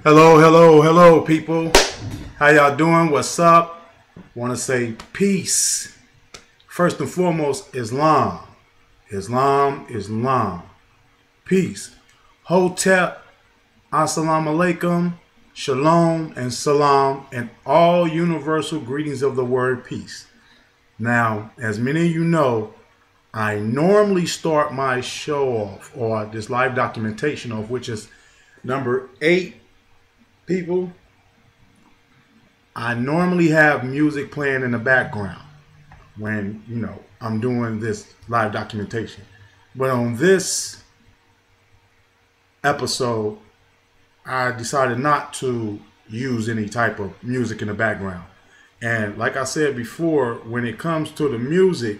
Hello, hello, hello, people. How y'all doing? What's up? Want to say peace. First and foremost, Islam. Islam, Islam. Peace. Hotep, assalamu alaikum, shalom, and salam, and all universal greetings of the word peace. Now, as many of you know, I normally start my show off, or this live documentation off, which is number 8. People, I normally have music playing in the background when, I'm doing this live documentation. But on this episode, I decided not to use any type of music in the background. And like I said before, when it comes to the music,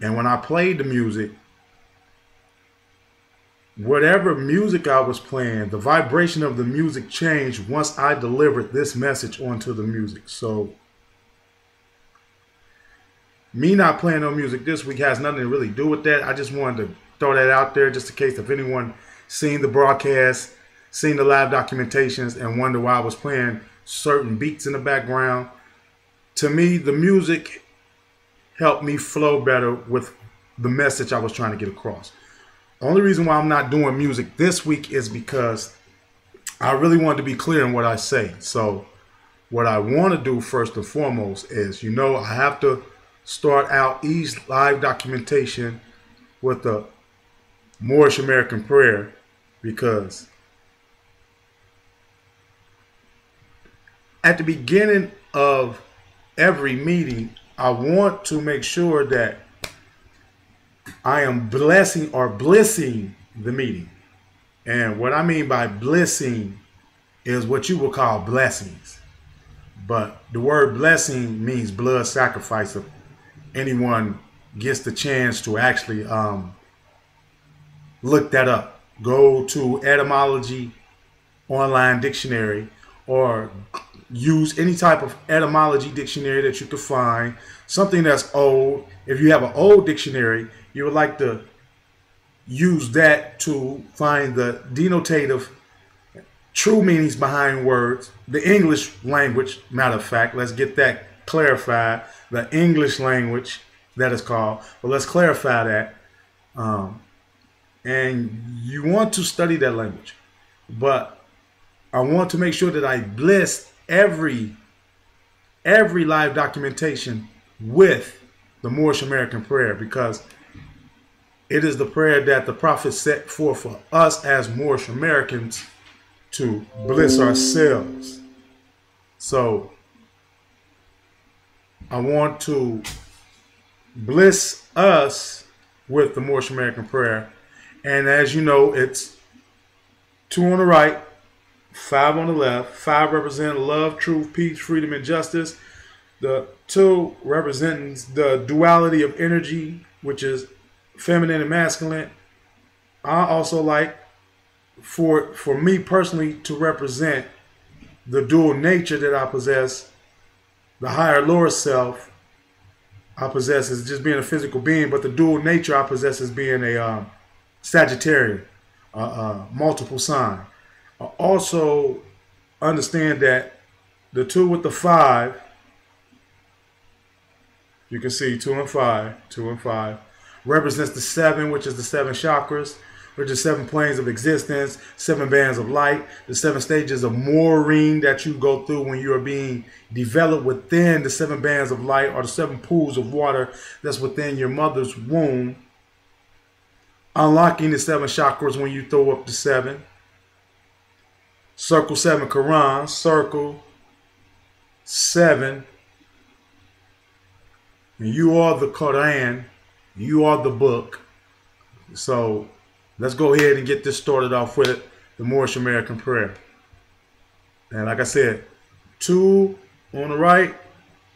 and when I played the music, whatever music I was playing, the vibration of the music changed once I delivered this message onto the music. So me not playing no music this week has nothing to really do with that. I just wanted to throw that out there just in case if anyone seen the broadcast, seen the live documentations, and wonder why I was playing certain beats in the background. To me, the music helped me flow better with the message I was trying to get across. The only reason why I'm not doing music this week is because I really wanted to be clear in what I say. So what I want to do first and foremost is, I have to start out each live documentation with the Moorish American prayer, because at the beginning of every meeting, I want to make sure that I am blessing or blissing the meeting. And what I mean by blissing is what you will call blessings. But the word blessing means blood sacrifice. If anyone gets the chance to actually look that up, go to etymology online dictionary or use any type of etymology dictionary that you could find, something that's old. If you have an old dictionary, you would like to use that to find the denotative true meanings behind words. The English language, matter of fact, let's get that clarified. The English language, that is called. But let's clarify that. And you want to study that language. But I want to make sure that I bless every live documentation with the Moorish American prayer, because it is the prayer that the Prophet set forth for us as Moorish Americans to bliss ourselves. So I want to bliss us with the Moorish American prayer. And as you know, it's 2 on the right, 5 on the left. 5 representing love, truth, peace, freedom, and justice. The 2 representing the duality of energy, which is feminine and masculine. I also like for me personally to represent the dual nature that I possess, the higher lower self I possess as just being a physical being, but the dual nature I possess as being a Sagittarian, multiple sign. I also understand that the 2 with the 5, you can see 2 and 5, represents the 7, which is the 7 chakras, which is 7 planes of existence, 7 bands of light, the 7 stages of mooring that you go through when you are being developed within the 7 bands of light, or the 7 pools of water that's within your mother's womb. Unlocking the 7 chakras when you throw up the 7. Circle 7 Quran, circle 7. And you are the Quran. You are the book. So let's go ahead and get this started off with the Moorish American prayer. And like I said, 2 on the right,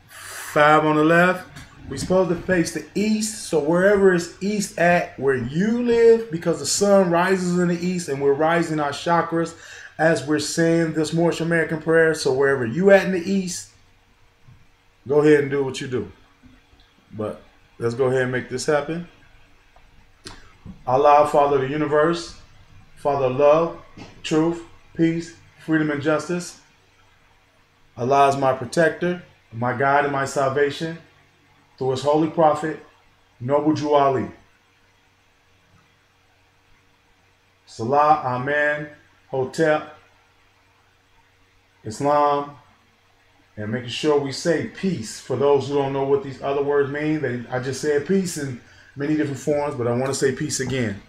5 on the left. We're supposed to face the east. So wherever is east at, where you live, because the sun rises in the east and we're rising our chakras as we're saying this Moorish American prayer. So wherever you at in the east, go ahead and do what you do. But let's go ahead and make this happen. Allah, Father of the universe, Father of love, truth, peace, freedom, and justice. Allah is my protector, my guide, and my salvation. Through his holy prophet, Noble Jew Ali. Salah, Amen, Hotep, Islam, and making sure we say peace. For those who don't know what these other words mean, I just said peace in many different forms, but I want to say peace again.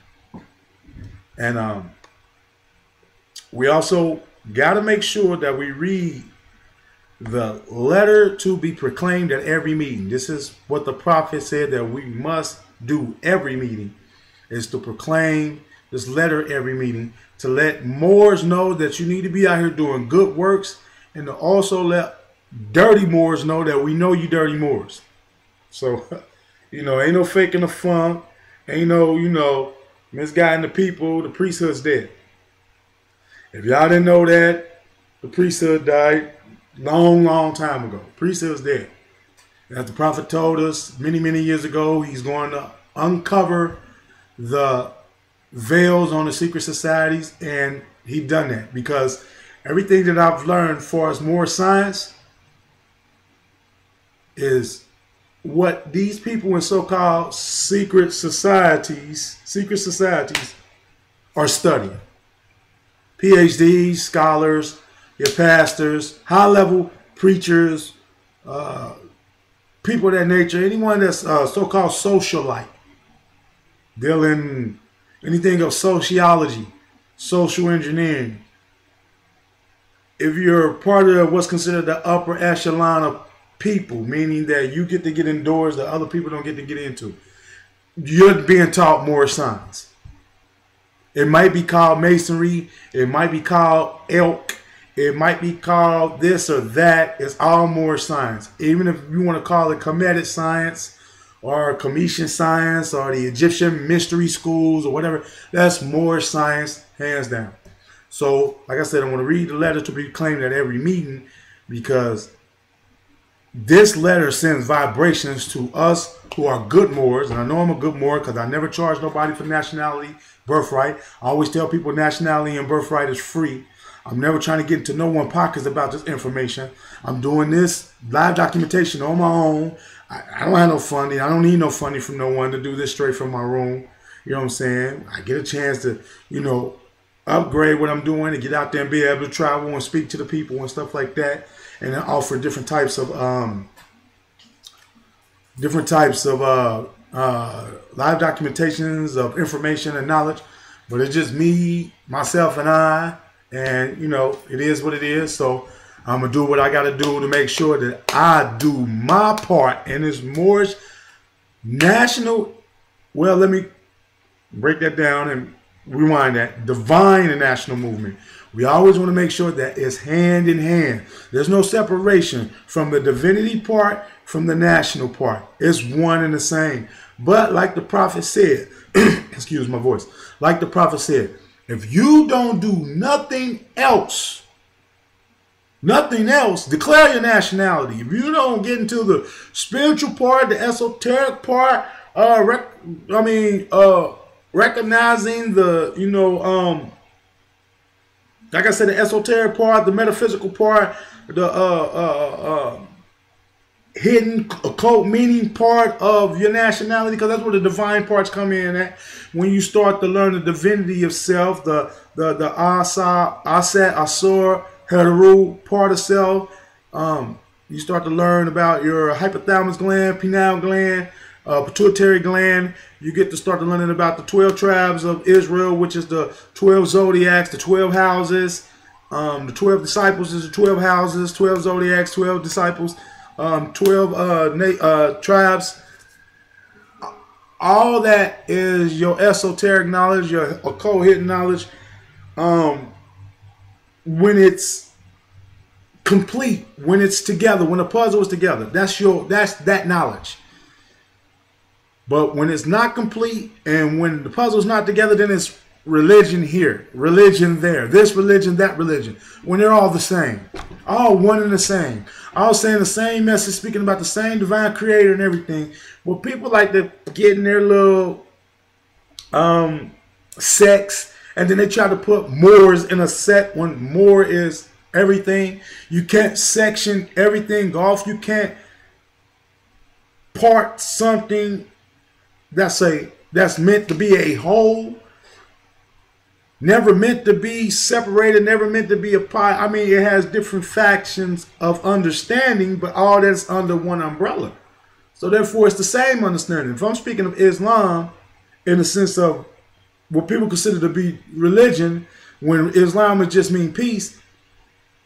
And we also got to make sure that we read the letter to be proclaimed at every meeting. This is what the prophet said that we must do every meeting, is to proclaim this letter every meeting, to let Moors know that you need to be out here doing good works, and to also let dirty Moors know that we know you dirty Moors. So, ain't no faking the fun. Ain't no, misguiding the people. The priesthood's dead. If y'all didn't know that, the priesthood died long time ago. Priesthood's dead. As the prophet told us many years ago, he's going to uncover the veils on the secret societies, and he done that because everything that I've learned for us more science is what these people in so-called secret societies are studying. PhDs, scholars, your pastors, high-level preachers, people of that nature, anyone that's so-called socialite, dealing anything of sociology, social engineering. If you're part of what's considered the upper echelon of people, meaning that you get to get indoors that other people don't get to get into, you're being taught more science. It might be called masonry. It might be called elk. It might be called this or that. It's all more science. Even if you want to call it Kemetic science or Cometian science or the Egyptian mystery schools or whatever, that's more science, hands down. So, like I said, I want to read the letter to be proclaimed at every meeting, because this letter sends vibrations to us who are good Moors. And I know I'm a good Moor because I never charge nobody for nationality, birthright. I always tell people nationality and birthright is free. I'm never trying to get into no one's pockets about this information. I'm doing this live documentation on my own. I don't have no funding. I don't need no funding from no one to do this straight from my room. You know what I'm saying? I get a chance to, upgrade what I'm doing and get out there and be able to travel and speak to the people and stuff like that, and then offer different types of live documentations of information and knowledge. But it's just me, myself, and I. And, it is what it is. So I'm going to do what I got to do to make sure that I do my part in this Moorish national, well, let me break that down and rewind that, divine and national movement. We always want to make sure that it's hand in hand. There's no separation from the divinity part from the national part. It's one and the same. But like the prophet said, excuse my voice, like the prophet said, if you don't do nothing else, declare your nationality. If you don't get into the spiritual part, the esoteric part, recognizing the, like I said, the esoteric part, the metaphysical part, the hidden occult meaning part of your nationality, because that's where the divine parts come in at. When you start to learn the divinity of self, the Asa, Asat, Asur, Heteru part of self, you start to learn about your hypothalamus gland, pineal gland, pituitary gland. You get to start to learning about the 12 tribes of Israel, which is the 12 zodiacs, the 12 houses. The 12 disciples is the 12 houses, 12 zodiacs, 12 disciples, 12 tribes. All that is your esoteric knowledge, your occult hidden knowledge. When it's complete, when it's together, when the puzzle is together, that's that knowledge. But when it's not complete and when the puzzle's not together, then it's religion here, religion there, this religion, that religion. When they're all the same, all one and the same, all saying the same message, speaking about the same divine creator and everything. Well, people like to get in their little sects And then they try to put Moors in a set when Moor is everything. You can't section everything off. You can't part something that's meant to be a whole. Never meant to be separated, never meant to be a pie. I mean, it has different factions of understanding, but all that's under one umbrella. So therefore, it's the same understanding. If I'm speaking of Islam in the sense of what people consider to be religion, when Islam would just mean peace,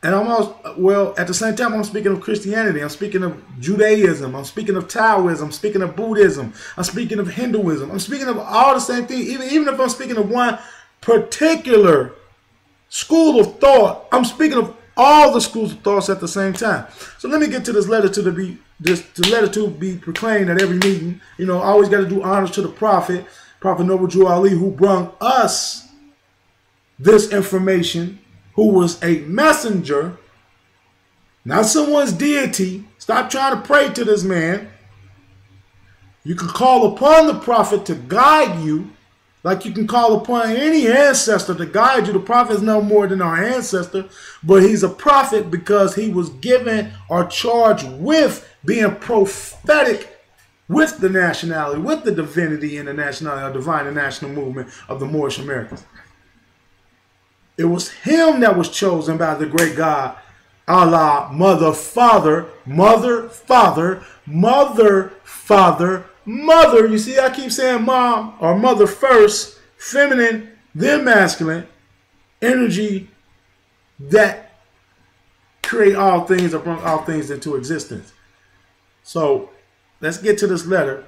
and at the same time, I'm speaking of Christianity, I'm speaking of Judaism, I'm speaking of Taoism, I'm speaking of Buddhism, I'm speaking of Hinduism, I'm speaking of all the same thing. Even if I'm speaking of one particular school of thought, I'm speaking of all the schools of thoughts at the same time. So let me get to this letter to be proclaimed at every meeting. You know, I always got to do honors to the Prophet Noble Drew Ali, who brought us this information, who was a messenger, not someone's deity. Stop trying to pray to this man. You can call upon the Prophet to guide you, like you can call upon any ancestor to guide you. The prophet is no more than our ancestor, but he's a prophet because he was given or charged with being prophetic with the nationality, with the divinity in the nationality, or divine and national movement of the Moorish Americans. It was him that was chosen by the great God, Allah, mother, father, mother, father, mother, father, mother. You see, I keep saying mom or mother first, feminine, then masculine, energy that create all things or bring all things into existence. So let's get to this letter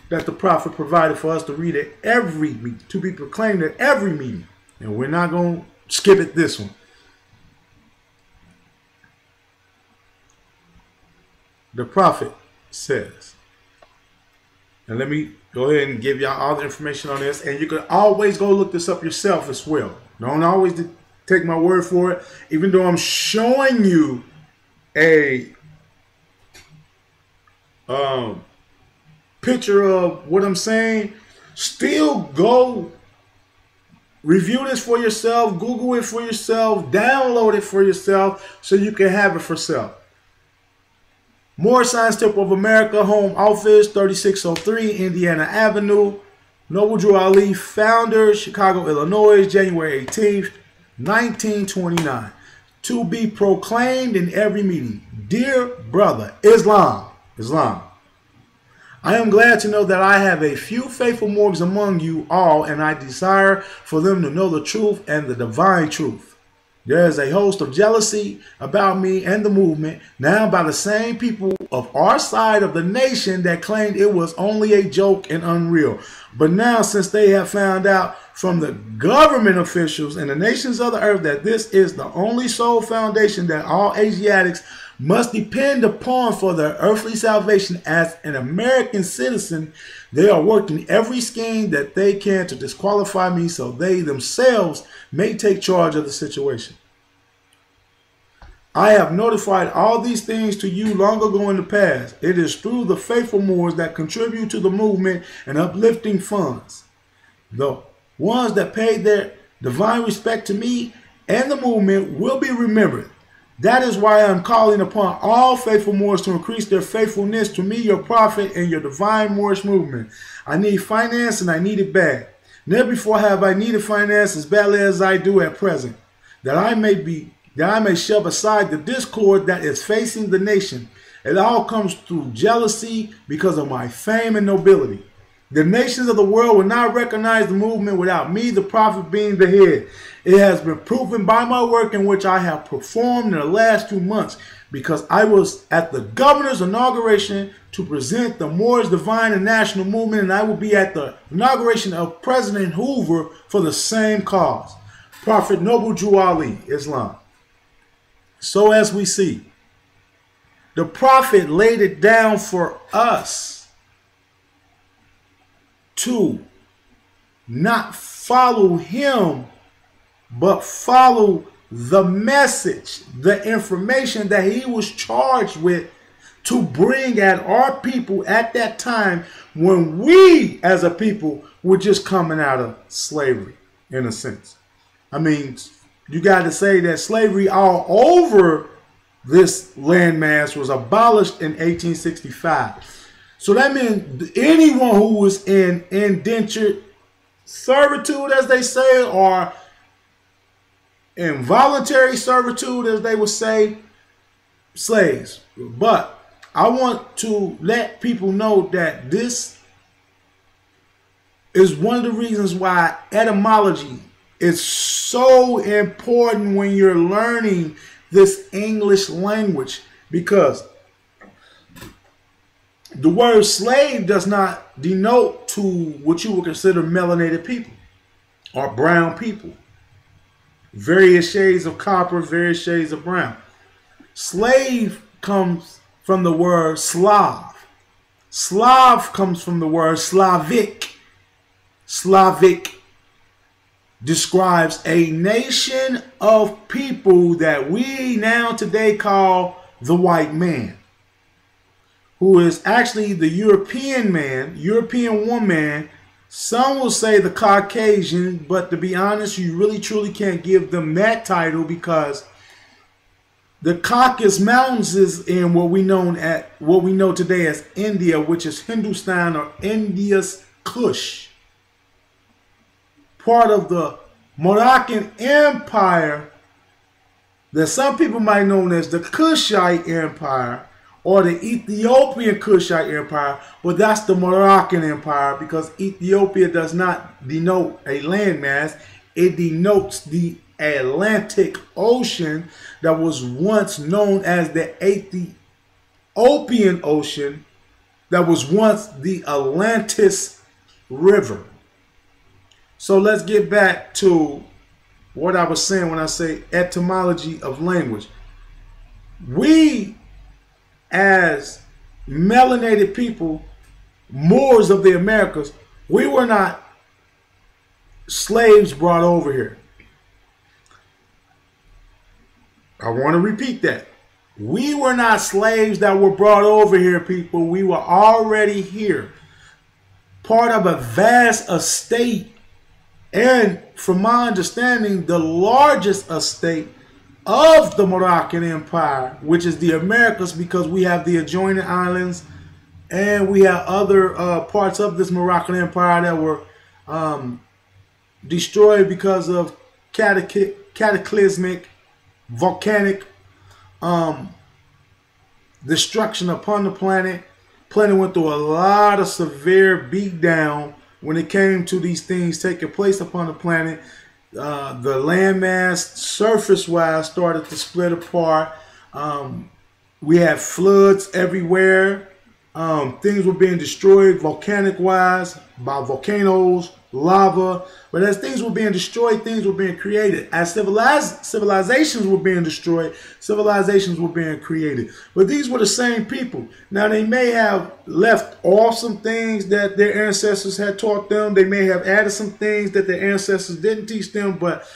that the prophet provided for us to read at every meeting, to be proclaimed at every meeting. And we're not going to skip it this one. The prophet says, and let me go ahead and give y'all all the information on this. And you can always go look this up yourself as well. Don't always take my word for it. Even though I'm showing you a picture of what I'm saying, still go review this for yourself, Google it for yourself, download it for yourself so you can have it for self. Moorish Science Temple of America, Home Office, 3603 Indiana Avenue. Noble Drew Ali, founder, Chicago, Illinois, January 18th, 1929. To be proclaimed in every meeting. Dear brother, Islam. I am glad to know that I have a few faithful Moors among you all, and I desire for them to know the truth and the divine truth. There is a host of jealousy about me and the movement, now by the same people of our side of the nation that claimed it was only a joke and unreal. But now, since they have found out from the government officials and the nations of the earth that this is the only sole foundation that all Asiatics must depend upon for their earthly salvation as an American citizen, they are working every scheme that they can to disqualify me so they themselves may take charge of the situation. I have notified all these things to you long ago in the past. It is through the faithful Moors that contribute to the movement and uplifting funds. The ones that paid their divine respect to me and the movement will be remembered. That is why I am calling upon all faithful Moors to increase their faithfulness to me, your prophet, and your divine Moorish movement. I need finance and I need it bad. Never before have I needed finance as badly as I do at present, that I may shove aside the discord that is facing the nation. It all comes through jealousy because of my fame and nobility. The nations of the world will not recognize the movement without me, the prophet, being the head. It has been proven by my work in which I have performed in the last 2 months, because I was at the governor's inauguration to present the Moorish divine and national movement, and I will be at the inauguration of President Hoover for the same cause. Prophet Noble Drew Ali, Islam. So as we see, the prophet laid it down for us to not follow him, but follow the message, the information that he was charged with to bring at our people at that time when we as a people were just coming out of slavery, in a sense. I mean, you got to say that slavery all over this landmass was abolished in 1865. So that means anyone who was in indentured servitude, as they say, or involuntary servitude, as they would say, slaves. But I want to let people know that this is one of the reasons why etymology is so important when you're learning this English language, because the word slave does not denote to what you would consider melanated people or brown people. Various shades of copper, various shades of brown. Slave comes from the word Slav. Slav comes from the word Slavic. Slavic describes a nation of people that we now today call the white man, who is actually the European man, European woman. Some will say the Caucasian, but to be honest, you really truly can't give them that title, because the Caucasus Mountains is in what we know today as India, which is Hindustan or India's Kush, part of the Moroccan Empire that some people might know as the Kushite Empire or the Ethiopian Kushite Empire, but that's the Moroccan Empire, because Ethiopia does not denote a landmass. It denotes the Atlantic Ocean that was once known as the Ethiopian Ocean, that was once the Atlantis River. So let's get back to what I was saying when I say etymology of language. We, as melanated people, Moors of the Americas, we were not slaves brought over here. I want to repeat that. We were not slaves that were brought over here, people. We were already here. Part of a vast estate, and from my understanding, the largest estate of the Moroccan Empire, which is the Americas, because we have the adjoining islands and we have other parts of this Moroccan Empire that were destroyed because of cataclysmic volcanic destruction upon the planet. Planet went through a lot of severe beatdown when it came to these things taking place upon the planet. The landmass, surface-wise, started to split apart. We had floods everywhere. Things were being destroyed volcanic-wise by volcanoes, lava. But as things were being destroyed, things were being created. As civilizations were being destroyed, civilizations were being created. But these were the same people. Now, they may have left off some things that their ancestors had taught them. They may have added some things that their ancestors didn't teach them, but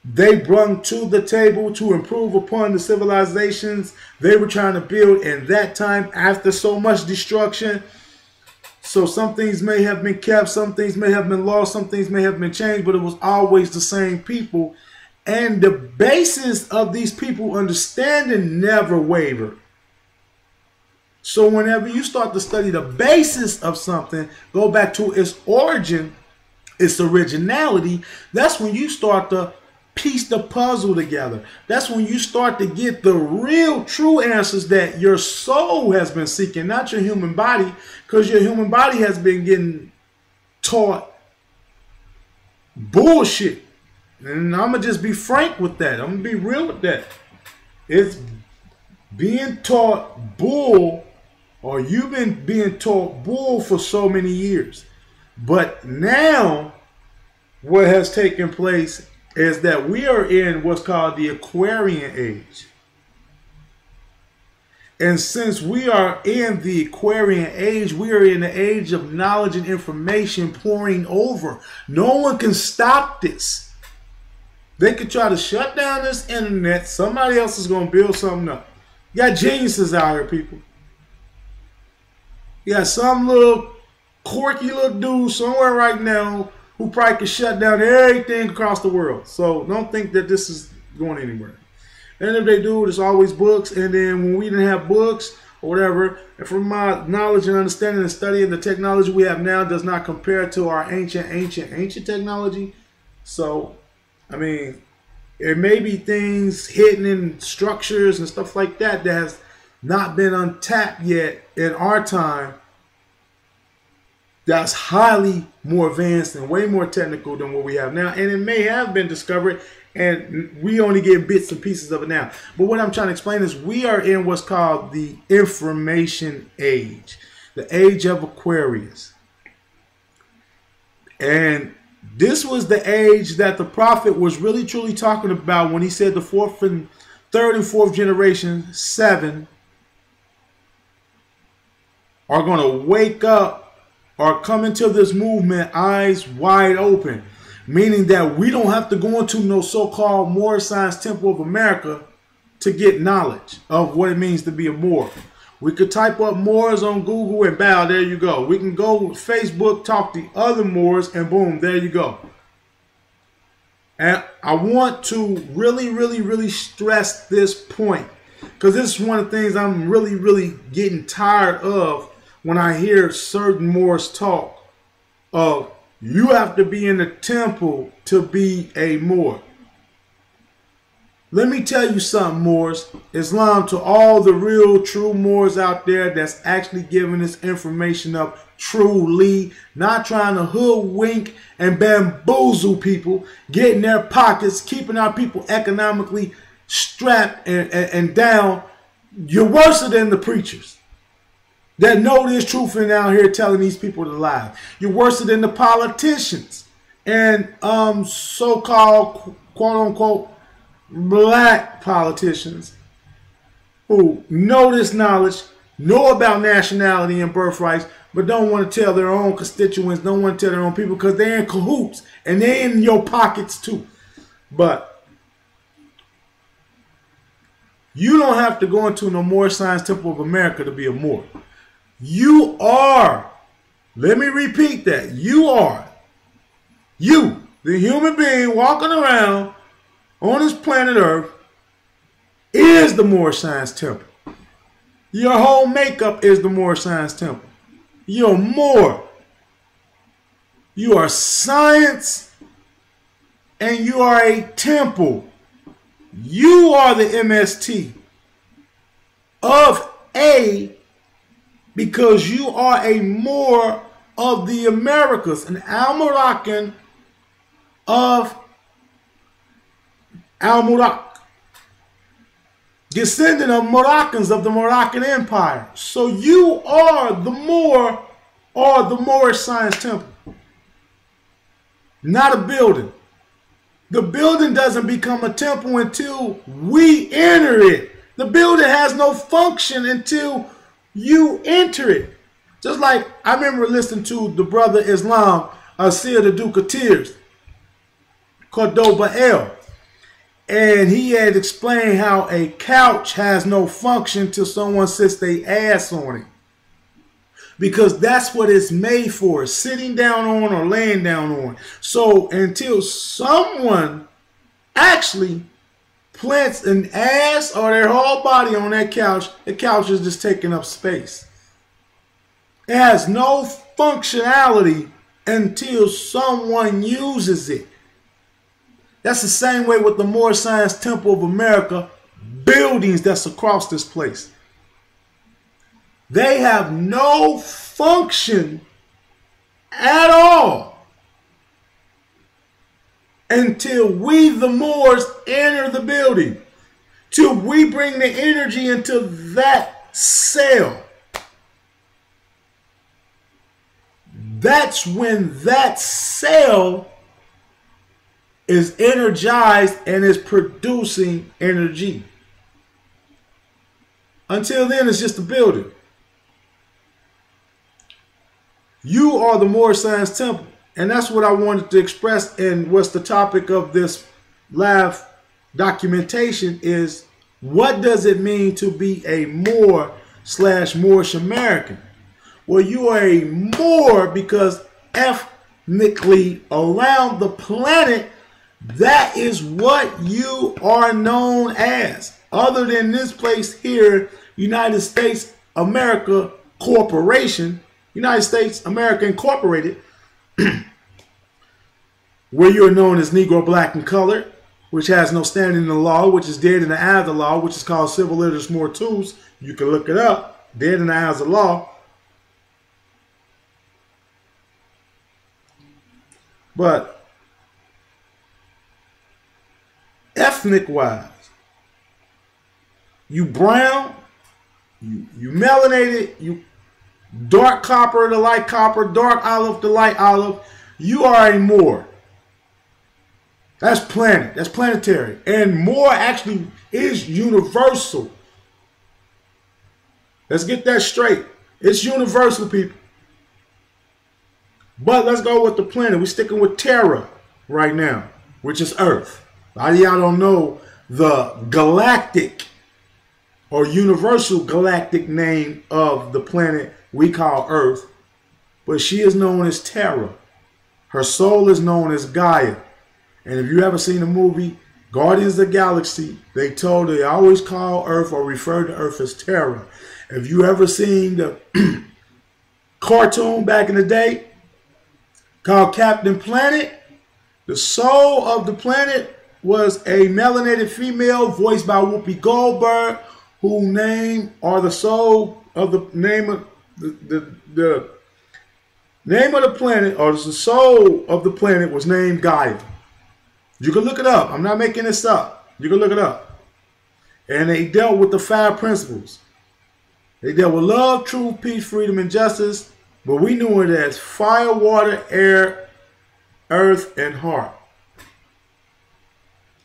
they brought to the table to improve upon the civilizations they were trying to build in that time after so much destruction. So some things may have been kept, some things may have been lost, some things may have been changed, but it was always the same people. And the basis of these people understanding never wavered. So whenever you start to study the basis of something, go back to its origin, its originality, that's when you start to piece the puzzle together. That's when you start to get the real true answers that your soul has been seeking, not your human body, because your human body has been getting taught bullshit. And I'm going to just be frank with that. I'm going to be real with that. It's being taught bull, or you've been being taught bull for so many years. But now what has taken place is that we are in what's called the Aquarian age. And since we are in the Aquarian age, we are in the age of knowledge and information pouring over. No one can stop this. They could try to shut down this internet. Somebody else is going to build something up. You got geniuses out here, people. You got some little quirky little dude somewhere right now who probably could shut down everything across the world. So don't think that this is going anywhere. And if they do, there's always books. And then when we didn't have books or whatever, and from my knowledge and understanding and studying, the technology we have now does not compare to our ancient technology. So, I mean, it may be things hidden in structures and stuff like that that has not been untapped yet in our time. That's highly more advanced and way more technical than what we have now. And it may have been discovered, and we only get bits and pieces of it now. But what I'm trying to explain is we are in what's called the information age, the age of Aquarius. And this was the age that the prophet was really truly talking about when he said the third and fourth generation, 7, are going to wake up or come into this movement eyes wide open, meaning that we don't have to go into no so-called Moor Science Temple of America to get knowledge of what it means to be a Moor. We could type up Moors on Google and bow, there you go. We can go Facebook, talk to other Moors, and boom, there you go. And I want to really stress this point, because this is one of the things I'm really getting tired of when I hear certain Moors talk of you have to be in the temple to be a Moor. Let me tell you something, Moors. Islam, to all the real true Moors out there that's actually giving this information up truly, not trying to hoodwink and bamboozle people, get in their pockets, keeping our people economically strapped and down. You're worse than the preachers that know this truth and out here telling these people to lie. You're worse than the politicians and so-called quote-unquote black politicians who know this knowledge, know about nationality and birthrights, but don't want to tell their own constituents, don't want to tell their own people because they're in cahoots and they're in your pockets too. But you don't have to go into no Moor Science Temple of America to be a Moor. You are, let me repeat that, you, the human being walking around on this planet Earth, is the Moor Science Temple. Your whole makeup is the Moor Science Temple. You're Moor. You are science and you are a temple. You are the MST of A, because you are a Moor of the Americas, an Al-Moroccan of Al-Morocc, descendant of Moroccans of the Moroccan Empire. So you are the Moor or the Moorish Science Temple, not a building. The building doesn't become a temple until we enter it. The building has no function until you enter it. Just like I remember listening to the brother Islam, Asir the Duke of Tears, Cordoba El. And he had explained how a couch has no function till someone sits their ass on it. Because that's what it's made for, sitting down on or laying down on. So until someone actually plants an ass or their whole body on that couch, the couch is just taking up space. It has no functionality until someone uses it. That's the same way with the Moor Science Temple of America buildings that's across this place. They have no function at all until we, the Moors, enter the building. Till we bring the energy into that cell. That's when that cell is energized and is producing energy. Until then, it's just a building. You are the Moor Science Temple. And that's what I wanted to express, and what's the topic of this live documentation is, what does it mean to be a Moor / Moorish American? Well, you are a Moor because F around the planet, that is what you are known as. Other than this place here, United States America Corporation, United States America Incorporated, where you're known as Negro, Black, and Colored, which has no standing in the law, which is dead in the eyes of the law, which is called civil literature more tools. You can look it up. Dead in the eyes of the law. But ethnic-wise, you brown, you melanated, you dark copper to light copper, dark olive to light olive, you are a Moor. That's planet. That's planetary. And Moor actually is universal. Let's get that straight. It's universal, people. But let's go with the planet. We're sticking with Terra right now, which is Earth. A lot of y'all don't know the galactic or universal galactic name of the planet we call Earth. But she is known as Terra. Her soul is known as Gaia. And if you ever seen the movie Guardians of the Galaxy, they always call Earth or refer to Earth as Terra. If you ever seen the cartoon back in the day called Captain Planet, the soul of the planet was a melanated female voiced by Whoopi Goldberg, who name or the soul of the name of the name of the planet, or the soul of the planet was named Gaia. You can look it up. I'm not making this up. You can look it up. And they dealt with the 5 principles. They dealt with love, truth, peace, freedom, and justice. But we knew it as fire, water, air, earth, and heart.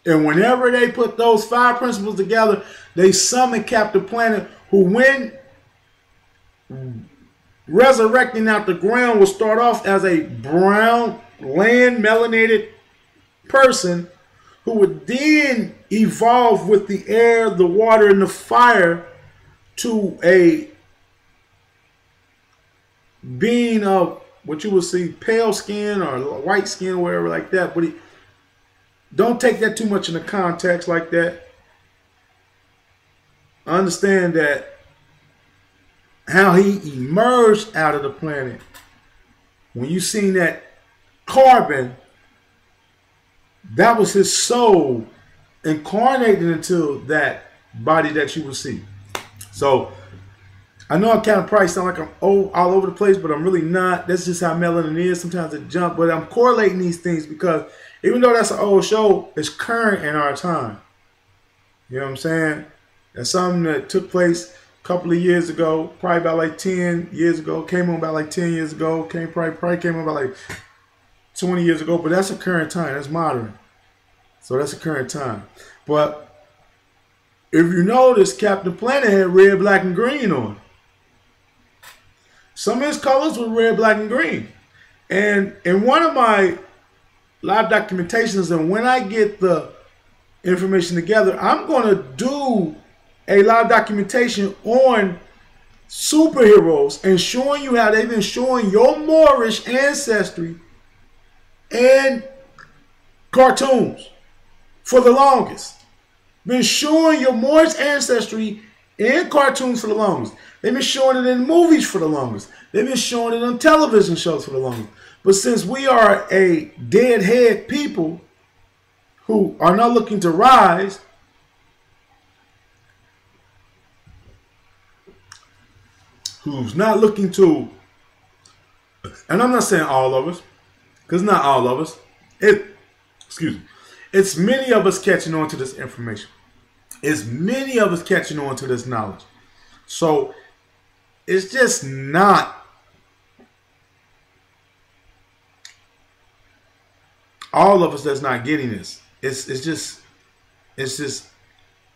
And whenever they put those 5 principles together, they summoned Captain Planet, who when resurrecting out the ground will start off as a brown, land melanated person who would then evolve with the air, the water, and the fire to a being of what you will see pale skin or white skin, whatever like that. But don't take that too much in the context like that. Understand that how he emerged out of the planet. When you seen that carbon, that was his soul incarnated into that body that you will see. So I know I kind of probably sound like I'm all over the place, but I'm really not. That's just how melanin is. Sometimes it jumps, but I'm correlating these things because even though that's an old show, it's current in our time. You know what I'm saying? That's something that took place a couple of years ago, probably about like 10 years ago. Came on about like 10 years ago. Probably came on about like 20 years ago, but that's a current time. That's modern. So that's a current time. But if you notice, Captain Planet had red, black, and green on. Some of his colors were red, black, and green. And in one of my live documentations, and when I get the information together, I'm going to do a live documentation on superheroes and showing you how they've been showing your Moorish ancestry and cartoons for the longest. Been showing your Moorish ancestry in cartoons for the longest. They've been showing it in movies for the longest. They've been showing it on television shows for the longest. But since we are a deadhead people who are not looking to rise, who's not looking to, and I'm not saying all of us, because not all of us, it's many of us catching on to this information. It's many of us catching on to this knowledge. So it's just not all of us that's not getting this. It's just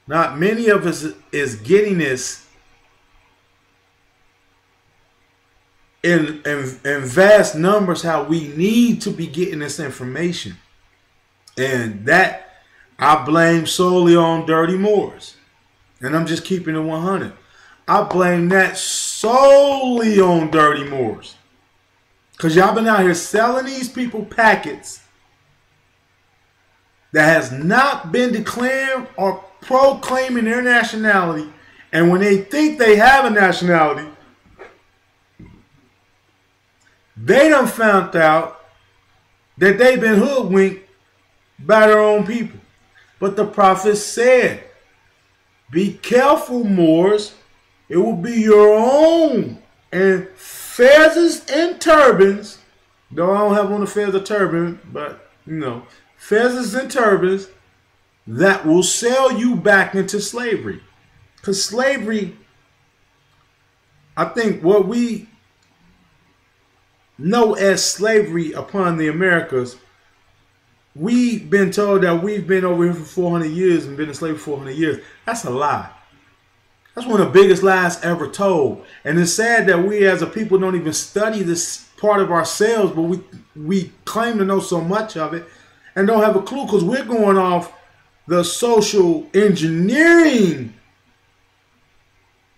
not many of us is getting this in vast numbers how we need to be getting this information. And that I blame solely on dirty Moors. And I'm just keeping it 100. I blame that solely on dirty Moors. Because y'all been out here selling these people packets that has not been declaring or proclaiming their nationality. And when they think they have a nationality, they done found out that they've been hoodwinked by their own people. But the prophet said, be careful, Moors. It will be your own. And fezzes and turbans, though I don't have on a feather turban, but fezzes and turbans that will sell you back into slavery. Because slavery, I think what we know as slavery upon the Americas, we've been told that we've been over here for 400 years and been enslaved for 400 years. That's a lie. That's one of the biggest lies ever told. And it's sad that we as a people don't even study this part of ourselves, but we claim to know so much of it and don't have a clue because we're going off the social engineering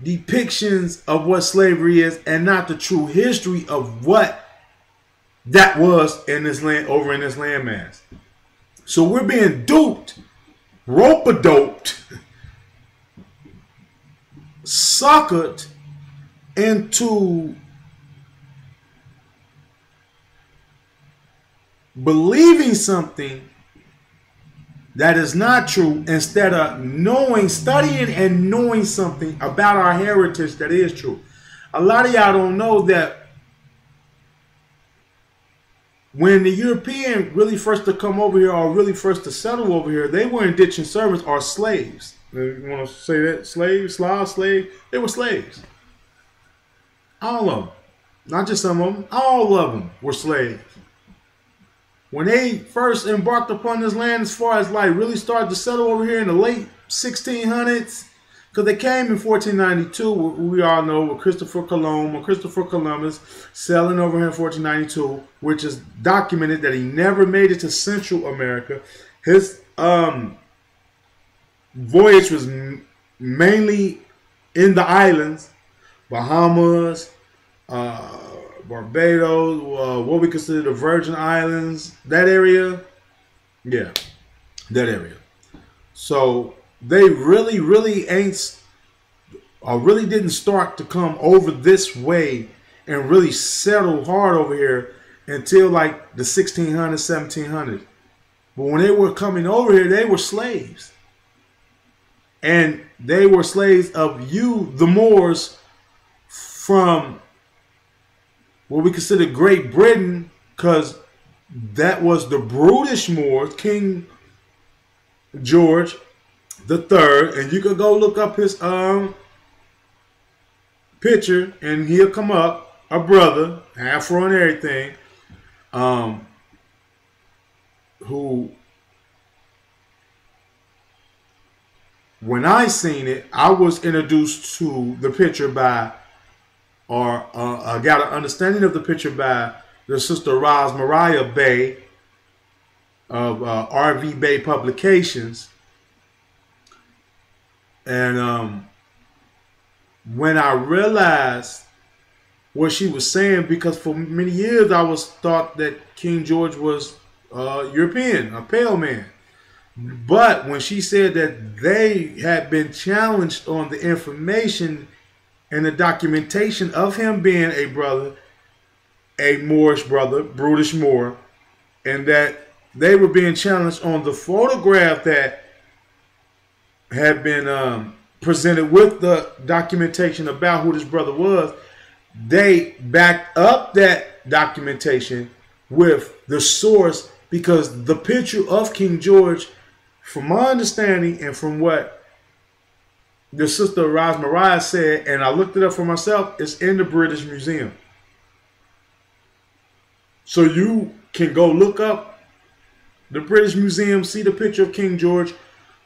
depictions of what slavery is and not the true history of what that was in this land, over in this landmass. So we're being duped, rope-a-doped, suckered into believing something that is not true instead of studying and knowing something about our heritage that is true. A lot of y'all don't know that when the European really first to come over here or really first to settle over here, they were indentured servants or slaves. You want to say that? Slaves, Slav, slave? They were slaves. All of them. Not just some of them. All of them were slaves. When they first embarked upon this land, as far as like really started to settle over here in the late 1600s, because they came in 1492, we all know, with Christopher Columbus sailing over here in 1492, which is documented that he never made it to Central America. His voyage was mainly in the islands, Bahamas, Barbados, what we consider the Virgin Islands, that area. Yeah, that area. So they really didn't start to come over this way and really settle hard over here until like the 1600s, 1700s. But when they were coming over here, they were slaves. And they were slaves of you, the Moors, from what we consider Great Britain, because that was the brutish Moors, King George III, and you could go look up his picture, and he'll come up, a brother, afro and everything, who, when I seen it, I was introduced to the picture by, or I got an understanding of the picture by the sister Rosmariah Bay of RV Bay Publications. And when I realized what she was saying, because for many years I was thought that King George was European, a pale man. But when she said that they had been challenged on the information and the documentation of him being a brother, a Moorish brother, brutish Moor, and that they were being challenged on the photograph that had been presented with the documentation about who this brother was, they backed up that documentation with the source, because the picture of King George, from my understanding and from what the sister Rosmariah said, and I looked it up for myself, it's in the British Museum. So you can go look up the British Museum, see the picture of King George,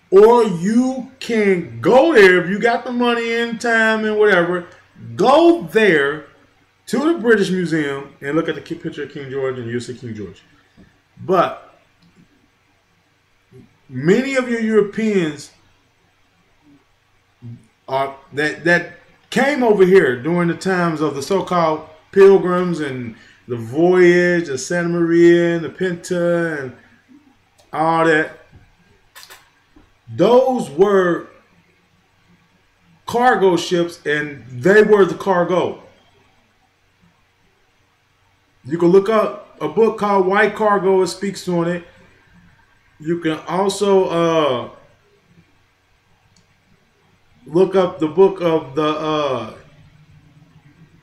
or you can go there if you got the money and time and whatever. Go there to the British Museum and look at the picture of King George, and you'll see King George. But many of your Europeans that came over here during the times of the so-called pilgrims and the Voyage, the Santa Maria, and the Pinta, and all that. Those were cargo ships, and they were the cargo. You can look up a book called White Cargo. It speaks on it. You can also look up the book of the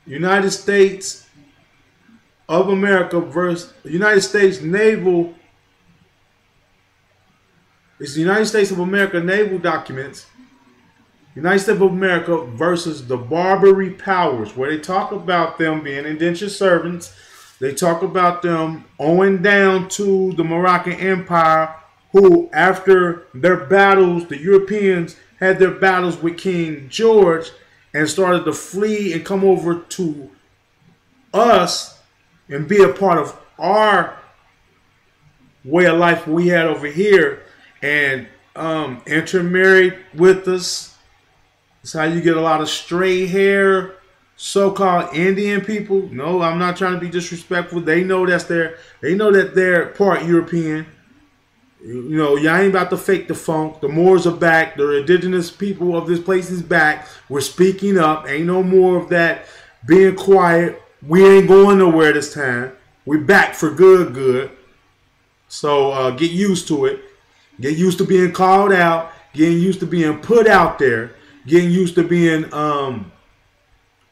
United States of America versus United States Naval. It's the United States of America naval documents. United States of America versus the Barbary powers, where they talk about them being indentured servants. They talk about them owing down to the Moroccan Empire, who, after their battles, the Europeans had their battles with King George and started to flee and come over to us and be a part of our way of life we had over here, and intermarried with us. That's how you get a lot of stray hair, so-called Indian people. No, I'm not trying to be disrespectful. They know they know that they're part European. You know, y'all ain't about to fake the funk. The Moors are back. The indigenous people of this place is back. We're speaking up. Ain't no more of that being quiet. We ain't going nowhere this time. We're back for good. So get used to it. Get used to being called out. Getting used to being put out there. Getting used to being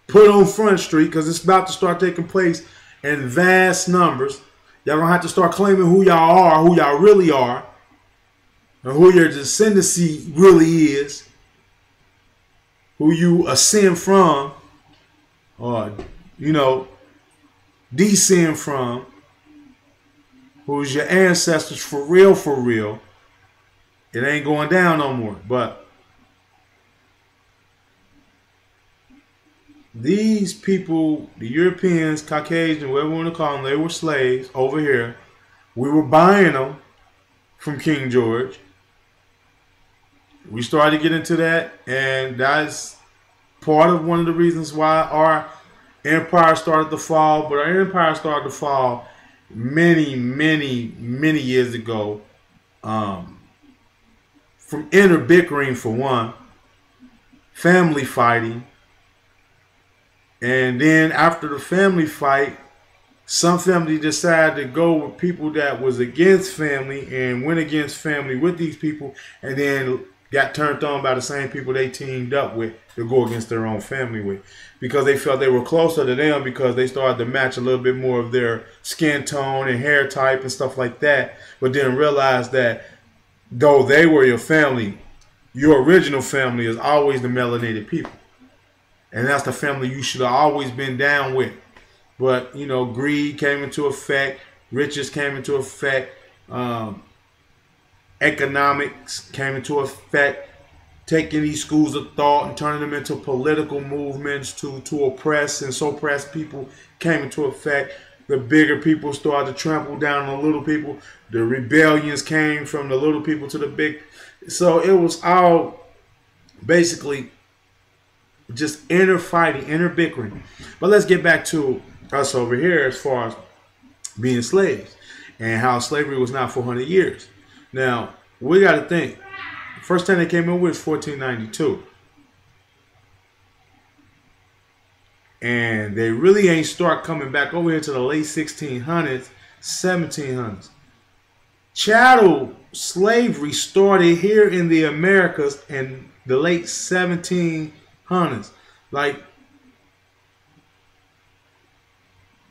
put on Front Street, because it's about to start taking place in vast numbers. Y'all gonna have to start claiming who y'all are, who y'all really are, and who your descendancy really is, who you ascend from, or, you know, descend from, who's your ancestors for real, for real. It ain't going down no more. But these people, the Europeans, Caucasian, whatever you want to call them, they were slaves over here. We were buying them from King George. We started to get into that, and that's part of one of the reasons why our empire started to fall. But our empire started to fall many years ago, from inner bickering for one, family fighting. And then after the family fight, some family decided to go with people that was against family and went against family with these people, and then got turned on by the same people they teamed up with to go against their own family with, because they felt they were closer to them, because they started to match a little bit more of their skin tone and hair type and stuff like that, but then realized that though they were your family, your original family is always the melanated people. And that's the family you should have always been down with. But, you know, greed came into effect. Riches came into effect. Economics came into effect. Taking these schools of thought and turning them into political movements to oppress and suppress people came into effect. The bigger people started to trample down on the little people. The rebellions came from the little people to the big. So it was all basically just inner fighting, inner bickering. But let's get back to us over here as far as being slaves and how slavery was not 400 years. Now, we got to think. The first time they came in was 1492. And they really ain't start coming back over here to the late 1600s, 1700s. Chattel slavery started here in the Americas in the late 1700s. Like,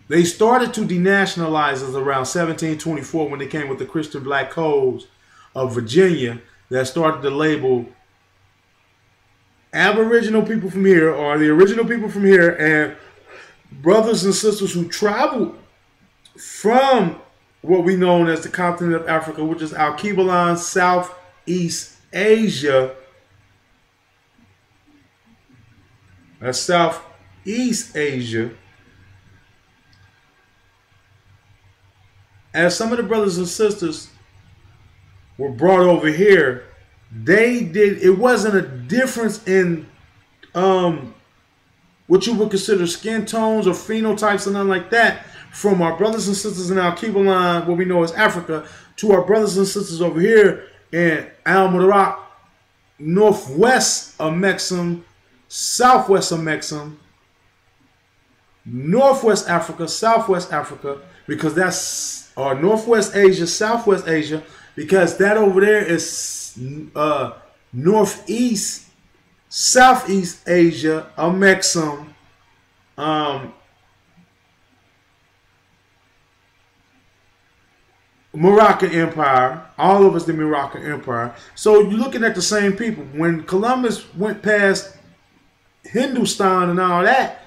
they started to denationalize us around 1724 when they came with the Christian Black Codes of Virginia that started to label Aboriginal people from here, or the original people from here, and brothers and sisters who traveled from what we know as the continent of Africa, which is Alkebulan, Southeast Asia. That's Southeast Asia. As some of the brothers and sisters were brought over here, it wasn't a difference in what you would consider skin tones or phenotypes or nothing like that. from our brothers and sisters in our Cuba line, what we know as Africa, to our brothers and sisters over here in Al Mubarak, northwest of Mexum, southwest of Mexum, Northwest Africa, Southwest Africa, because that's Northwest Asia, Southwest Asia, because that over there is Northeast, Southeast Asia, Mexum, Moroccan Empire, all of us the Moroccan Empire. So you're looking at the same people. When Columbus went past Hindustan and all that,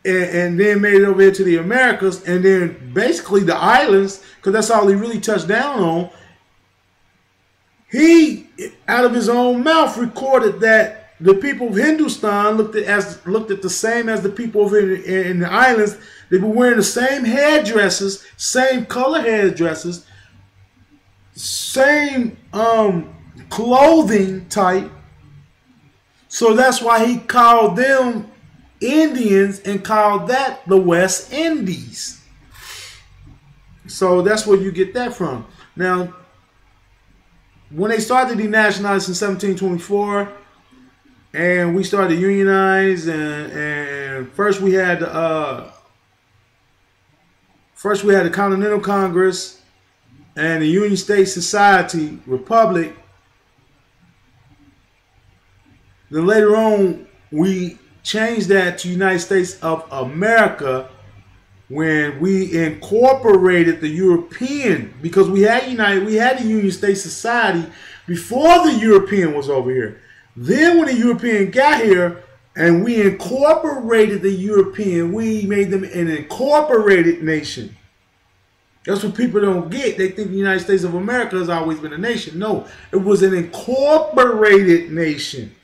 and then made it over here to the Americas, and then basically the islands, because that's all he really touched down on. He, out of his own mouth, recorded that the people of Hindustan looked at the same as the people over in the islands. They were wearing the same headdresses, same color headdresses, same clothing type. So that's why he called them Indians and called that the West Indies. So that's where you get that from. Now, when they started denationalizing in 1724, and we started to unionize, and first we had the Continental Congress and the Union State Society Republic. Then later on, we changed that to United States of America when we incorporated the European, because we had the Union State Society before the European was over here. Then when the European got here and we incorporated the European, we made them an incorporated nation. That's what people don't get. They think the United States of America has always been a nation. No, it was an incorporated nation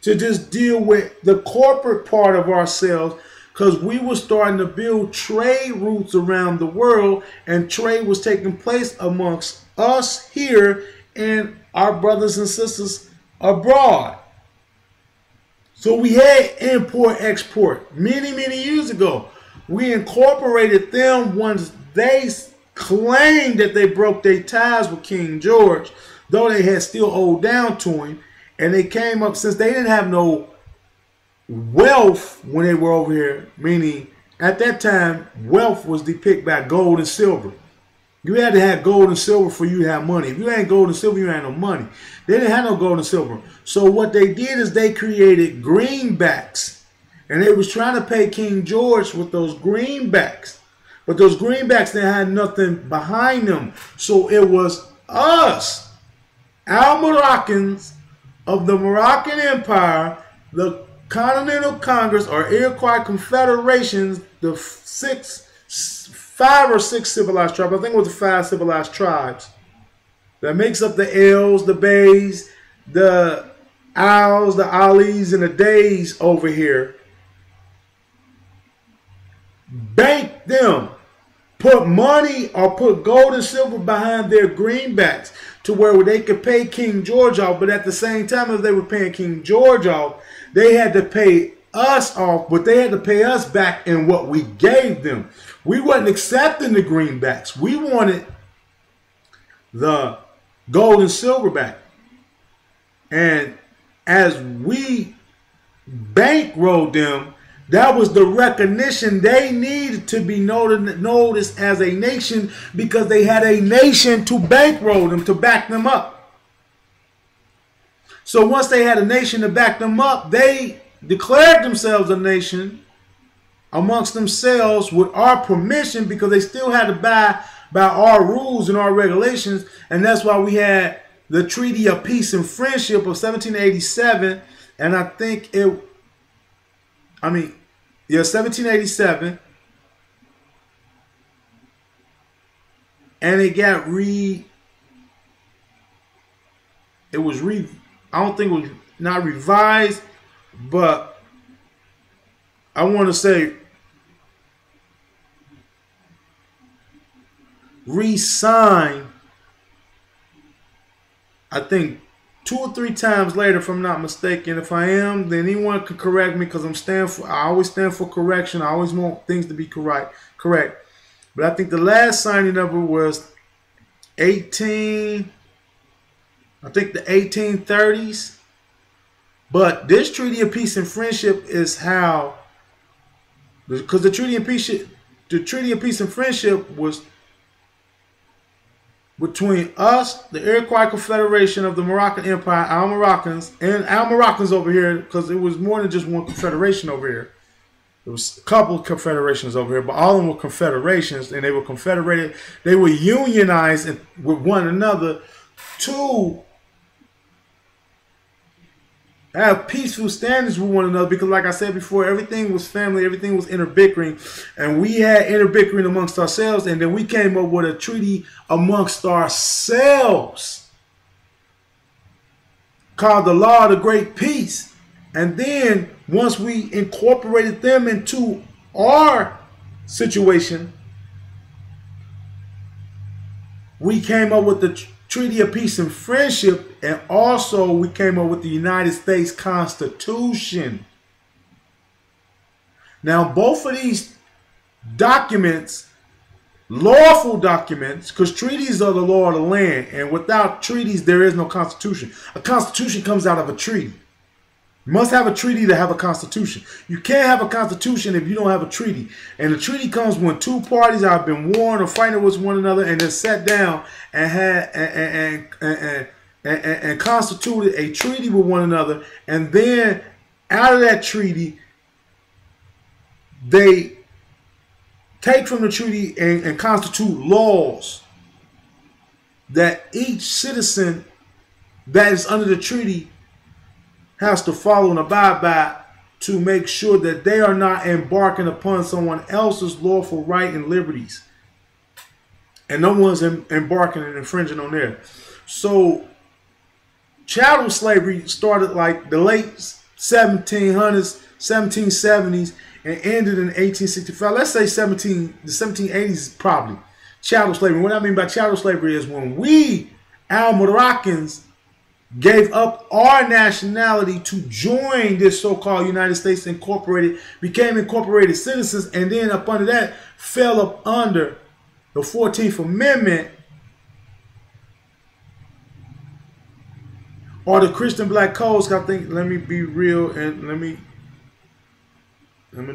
to just deal with the corporate part of ourselves, because we were starting to build trade routes around the world, and trade was taking place amongst us here and our brothers and sisters abroad. So we had import-export many, many years ago. We incorporated them once they claimed that they broke their ties with King George, though they had still owed down to him. And they came up, since they didn't have no wealth when they were over here, meaning at that time, wealth was depicted by gold and silver. You had to have gold and silver for you to have money. If you ain't gold and silver, you ain't no money. They didn't have no gold and silver. So what they did is they created greenbacks. And they was trying to pay King George with those greenbacks. But those greenbacks, they had nothing behind them. So it was us, our Moroccans, of the Moroccan Empire, the Continental Congress, or Iroquois Confederations, the 5 or 6 civilized tribes, I think it was the 5 civilized tribes, that makes up the L's, the Bays, the Owls, the Alis, and the Days over here. Bank them. Put money or put gold and silver behind their greenbacks to where they could pay King George off. But at the same time as they were paying King George off, they had to pay us off, but they had to pay us back in what we gave them. We wasn't accepting the greenbacks. We wanted the gold and silver back. And as we bankrolled them, that was the recognition they needed to be noticed as a nation, because they had a nation to bankroll them, to back them up. So once they had a nation to back them up, they declared themselves a nation amongst themselves with our permission, because they still had to abide by our rules and our regulations. And that's why we had the Treaty of Peace and Friendship of 1787. And I think 1787, and it got I don't think it was not revised, but I want to say re-signed, I think 2 or 3 times later, if I'm not mistaken. If I am, then anyone can correct me, because I always stand for correction. I always want things to be correct. But I think the last signing of it was I think the 1830s. But this Treaty of Peace and Friendship is how, because the Treaty of Peace and Friendship was between us, the Iroquois Confederation of the Moroccan Empire, our Moroccans, and our Moroccans over here, because it was more than just one confederation over here. There was a couple of confederations over here, but all of them were confederations, and they were confederated. They were unionized with one another to have peaceful standards with one another, because like I said before, everything was family, everything was interbickering, and we had interbickering amongst ourselves, and then we came up with a treaty amongst ourselves called the Law of the Great Peace. And then once we incorporated them into our situation, we came up with the Treaty of Peace and Friendship, and also we came up with the United States Constitution. Now, both of these documents, lawful documents, because treaties are the law of the land, and without treaties, there is no constitution. A constitution comes out of a treaty. You must have a treaty to have a constitution. You can't have a constitution if you don't have a treaty. And the treaty comes when two parties have been warned or fighting with one another, and then sat down and had and constituted a treaty with one another. And then out of that treaty, they take from the treaty and constitute laws that each citizen that is under the treaty has to follow and abide by, to make sure that they are not embarking upon someone else's lawful right and liberties, and no one's embarking and infringing on theirs. So chattel slavery started like the late 1700s, 1770s, and ended in 1865. Let's say the 1780s probably. Chattel slavery. What I mean by chattel slavery is when we, our Moroccans, gave up our nationality to join this so-called United States Incorporated, became incorporated citizens, and then up under that fell up under the 14th Amendment, or the Christian Black Codes. I think, let me be real, and let me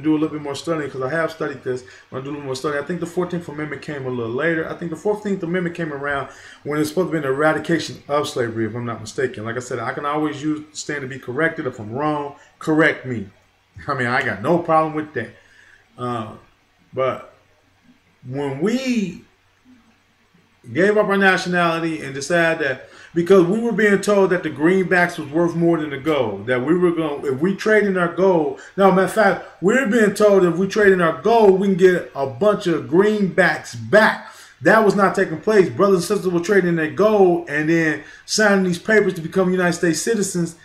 do a little bit more studying, because I have studied this. I'm going to do a little more study. I think the 14th Amendment came a little later. I think the 14th Amendment came around when it's supposed to be an eradication of slavery, if I'm not mistaken. Like I said, I can always stand to be corrected. If I'm wrong, correct me. I mean, I got no problem with that. But when we gave up our nationality and decided that, because we were being told that the greenbacks was worth more than the gold, that we were going, if we trade in our gold, no, matter of fact, we're being told if we trade in our gold, we can get a bunch of greenbacks back. That was not taking place. Brothers and sisters were trading their gold and then signing these papers to become United States citizens,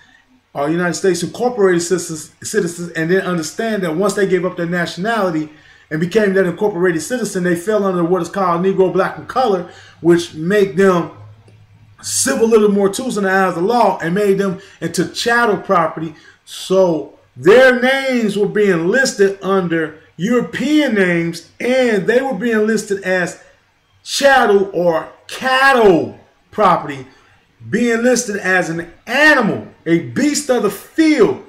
or United States Incorporated citizens, and then understand that once they gave up their nationality and became that incorporated citizen, they fell under what is called Negro, Black, and Color, which make them civil little more tools in the eyes of the law, and made them into chattel property. So their names were being listed under European names, and they were being listed as chattel or cattle property, being listed as an animal, a beast of the field.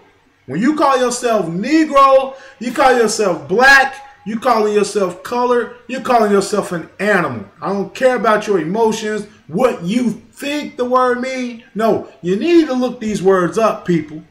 When you call yourself Negro, you call yourself black, you calling yourself color, you're calling yourself an animal. I don't care about your emotions, what you think the word means. No, you need to look these words up, people,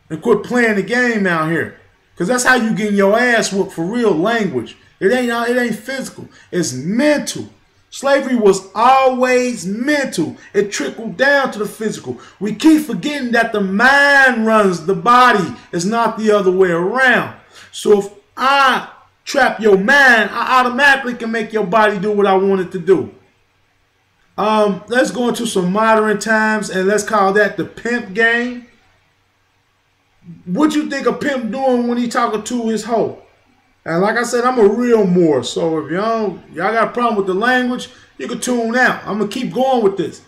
and quit playing the game out here. Because that's how you get your ass whooped for real language. It ain't physical. It's mental. Slavery was always mental. It trickled down to the physical. We keep forgetting that the mind runs the body. It's not the other way around. So if I trap your mind, I automatically can make your body do what I want it to do. Let's go into some modern times, and let's call that the pimp game. What you think a pimp doing when he talking to his hoe? And like I said, I'm a real Moor, so if y'all got a problem with the language, you can tune out. I'm gonna keep going with this.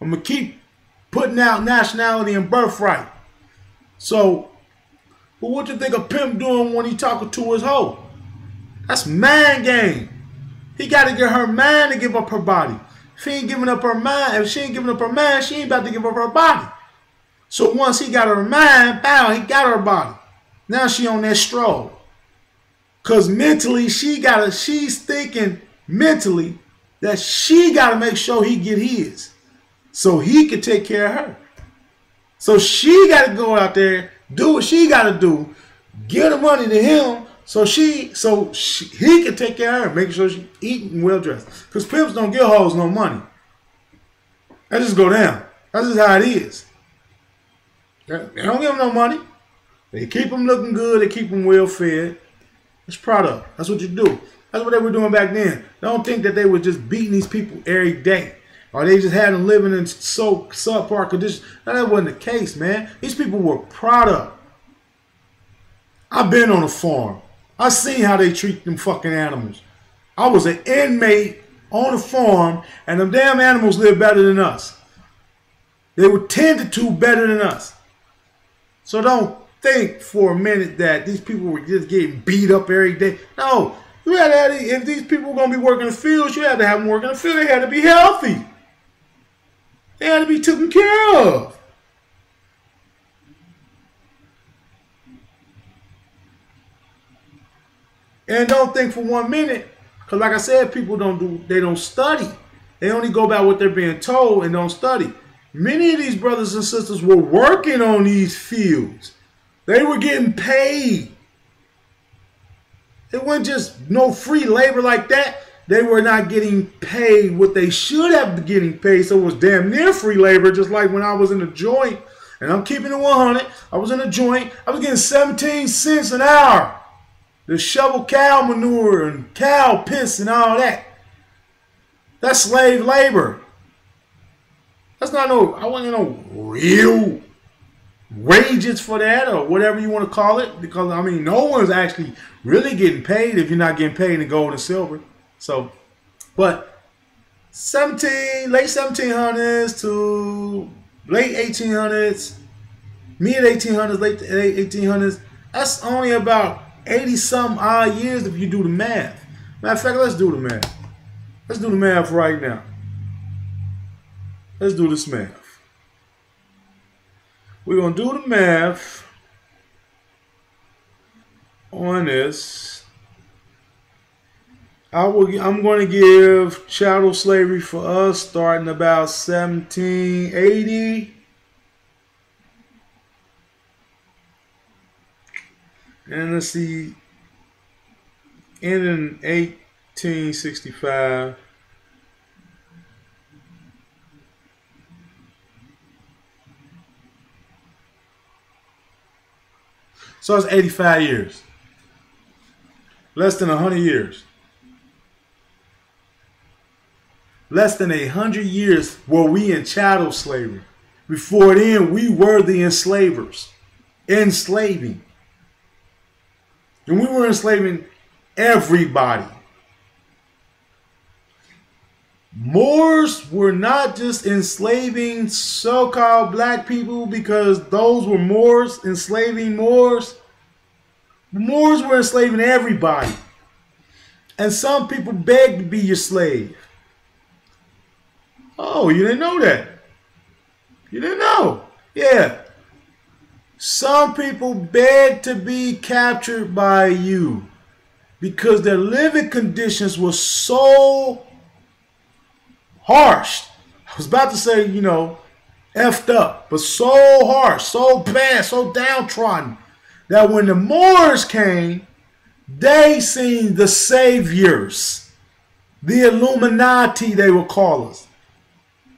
I'm gonna keep putting out Nationality and Birthright. So, but what you think a pimp doing when he talking to his hoe? That's mind game. He got to get her mind to give up her body. If she ain't giving up her mind, if she ain't giving up her mind, she ain't about to give up her body. So once he got her mind, bow, he got her body. Now she on that stroll. Because mentally, she's thinking mentally that she got to make sure he get his. So he can take care of her. So she got to go out there, do what she got to do, give the money to him so he can take care of her, make sure she's eating well dressed. Because pimps don't give hoes no money. That just go down. That's just how it is. They don't give them no money. They keep them looking good. They keep them well fed. It's product. That's what you do. That's what they were doing back then. Don't think that they were just beating these people every day. Or they just had them living in so subpar conditions. No, that wasn't the case, man. These people were product. I've been on a farm. I seen how they treat them fucking animals. I was an inmate on a farm, and them damn animals live better than us. They were tended to better than us. So don't think for a minute that these people were just getting beat up every day. No. You had to have, if these people were going to be working in the fields, you had to have them working in the field. They had to be healthy. They had to be taken care of. And don't think for 1 minute, because like I said, people they don't study. They only go by what they're being told and don't study. Many of these brothers and sisters were working on these fields. They were getting paid. It wasn't just no free labor like that. They were not getting paid what they should have been getting paid. So it was damn near free labor, just like when I was in a joint. And I'm keeping it 100. I was in a joint. I was getting 17 cents an hour to shovel cow manure and cow piss and all that. That's slave labor. That's not I wasn't no real wages for that or whatever you want to call it. Because, I mean, no one's actually really getting paid if you're not getting paid in gold and silver. So, but late 1700s to late 1800s, mid 1800s, late 1800s, that's only about 80-some odd years if you do the math. Matter of fact, let's do the math. Let's do the math right now. Let's do this math. We're going to do the math on this. I'm going to give chattel slavery for us starting about 1780. And let's see, ending 1865. So it's 85 years. Less than 100 years. Less than 100 years were we in chattel slavery. Before then, we were the enslavers. Enslaving. And we were enslaving everybody. Moors were not just enslaving so-called black people because those were Moors, enslaving Moors. Moors were enslaving everybody. And some people begged to be your slave. Oh, you didn't know that? You didn't know? Yeah. Some people begged to be captured by you because their living conditions were so harsh. I was about to say, you know, effed up, but so harsh, so bad, so downtrodden that when the Moors came, they seen the saviors, the Illuminati, they would call us,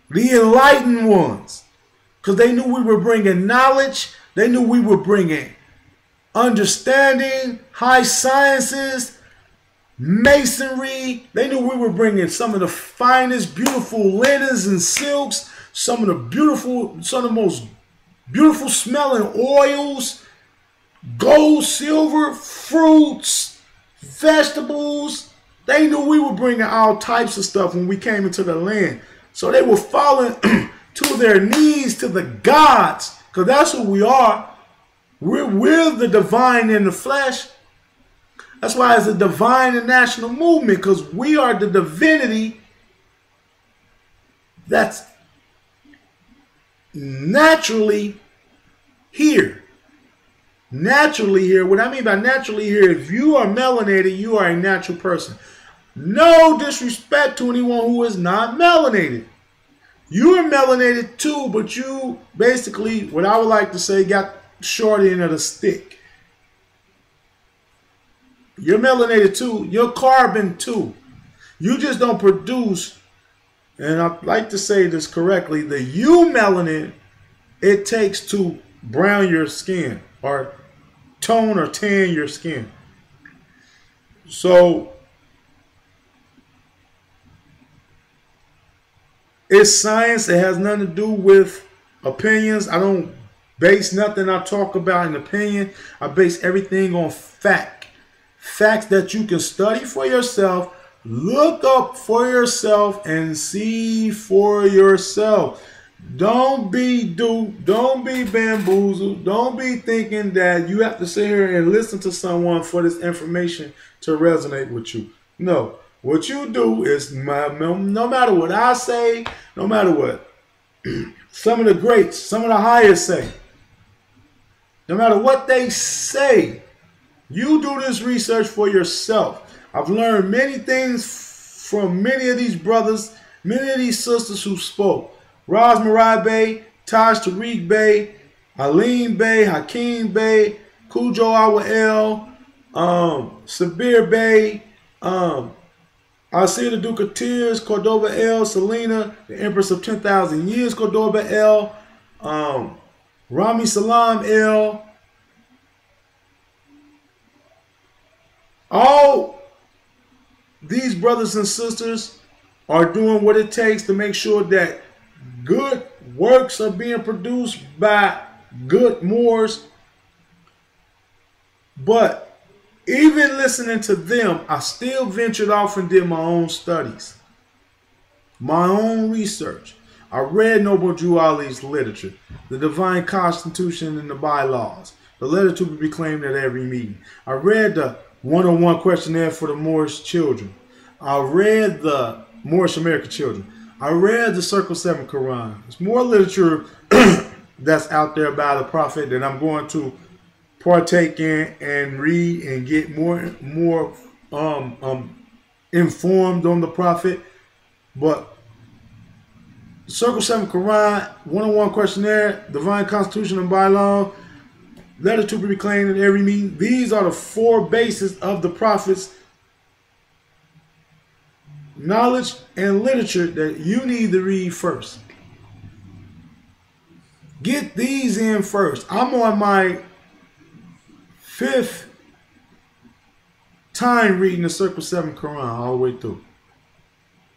the enlightened ones, because they knew we were bringing knowledge. They knew we were bringing understanding, high sciences, masonry. They knew we were bringing some of the finest, beautiful linens and silks, some of the most beautiful smelling oils, gold, silver, fruits, vegetables. They knew we were bringing all types of stuff when we came into the land. So they were falling to their knees to the gods. Because that's who we are. We're the divine in the flesh. That's why it's a divine and national movement, because we are the divinity that's naturally here. Naturally here. What I mean by naturally here, if you are melanated, you are a natural person. No disrespect to anyone who is not melanated. You are melanated too, but you basically, what I would like to say, got short end of the stick. You're melanated too. You're carbon too. You just don't produce, and I like to say this correctly, the eumelanin it takes to brown your skin or tone or tan your skin. So it's science. It has nothing to do with opinions. I don't base nothing I talk about in opinion. I base everything on fact. Facts that you can study for yourself, look up for yourself, and see for yourself. Don't be duped. Don't be bamboozled. Don't be thinking that you have to sit here and listen to someone for this information to resonate with you. No. What you do is, no matter what I say, no matter what some of the greats, some of the highest say, no matter what they say, you do this research for yourself. I've learned many things from many of these brothers, many of these sisters who spoke. Raz Marai Bey, Taj Tariq Bey, Halim Bey, Hakeem Bey, Kujo Awa'el, Sabir Bey, Alcida Duke of Tears, Cordova L, Selena, the Empress of 10,000 Years, Cordova L, Rami Salam L. All these brothers and sisters are doing what it takes to make sure that good works are being produced by good Moors. But even listening to them, I still ventured off and did my own studies, my own research. I read Noble Drew Ali's literature, the Divine Constitution and the Bylaws, the letter to be proclaimed at every meeting. I read the 101 questionnaire for the Moorish children. I read the Moorish American children. I read the Circle 7 Quran. There's more literature that's out there about the Prophet that I'm going to partake in and read and get more informed on the Prophet. But Circle 7 Quran, 101 questionnaire, Divine Constitution and Bylaw, letter to be proclaimed at every meeting. These are the four bases of the Prophet's knowledge and literature that you need to read first. Get these in first. I'm on my 5th time reading the Circle 7 Quran all the way through.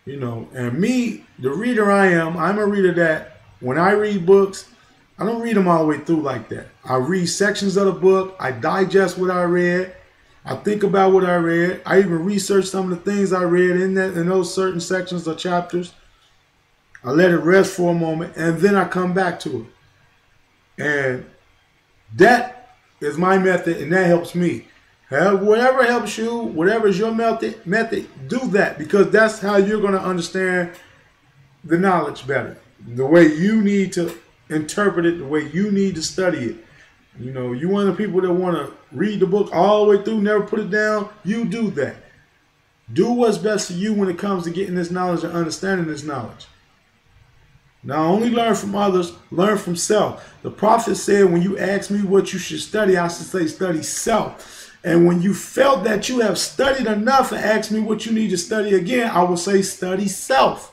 You know, and me, the reader I am, I'm a reader that when I read books, I don't read them all the way through like that. I read sections of the book. I digest what I read. I think about what I read. I even research some of the things I read in those certain sections or chapters. I let it rest for a moment, and then I come back to it. And that is my method, and that helps me. Whatever helps you, whatever is your method, do that, because that's how you're going to understand the knowledge better. The way you need to interpret it, the way you need to study it. You know, you one of the people that want to read the book all the way through, never put it down. You do that. Do what's best for you when it comes to getting this knowledge and understanding this knowledge. Not only learn from others, learn from self. The Prophet said, when you ask me what you should study, I should say study self. And when you felt that you have studied enough and asked me what you need to study again, I will say study self.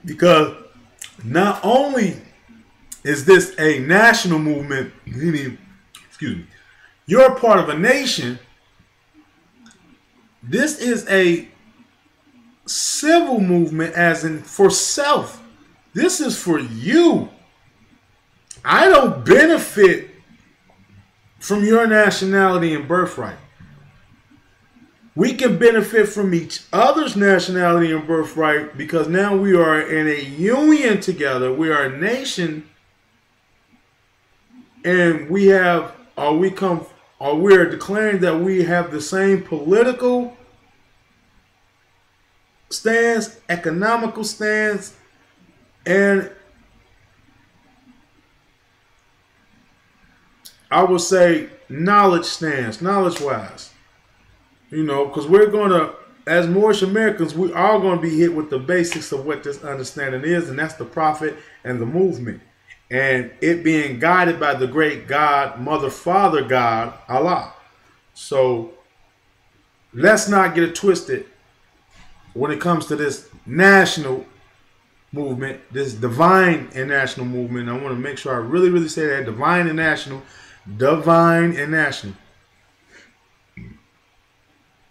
Because not only is this a national movement, excuse me, you're part of a nation. This is a civil movement, as in for self. This is for you. I don't benefit from your nationality and birthright. We can benefit from each other's nationality and birthright because now we are in a union together. We are a nation and we have, or we're declaring that we have the same political stance, economical stance, and I would say knowledge stance, knowledge wise. You know, because we're going to, as Moorish Americans, we are going to be hit with the basics of what this understanding is, and that's the prophet and the movement. And it being guided by the great God, Mother, Father God, Allah. So let's not get it twisted when it comes to this national movement, this divine and national movement. I want to make sure I really, really say that divine and national, divine and national.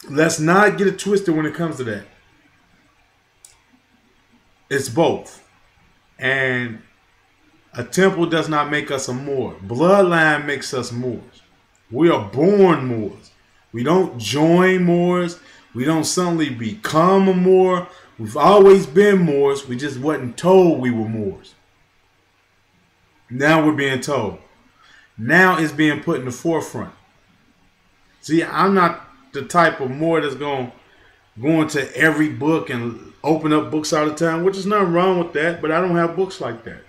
Let's not get it twisted when it comes to that. It's both. And a temple does not make us a Moor. Bloodline makes us Moors. We are born Moors. We don't join Moors. We don't suddenly become a Moor. We've always been Moors. We just wasn't told we were Moors. Now we're being told. Now it's being put in the forefront. See, I'm not the type of Moor that's going to go into every book and open up books all the time, which is nothing wrong with that, but I don't have books like that.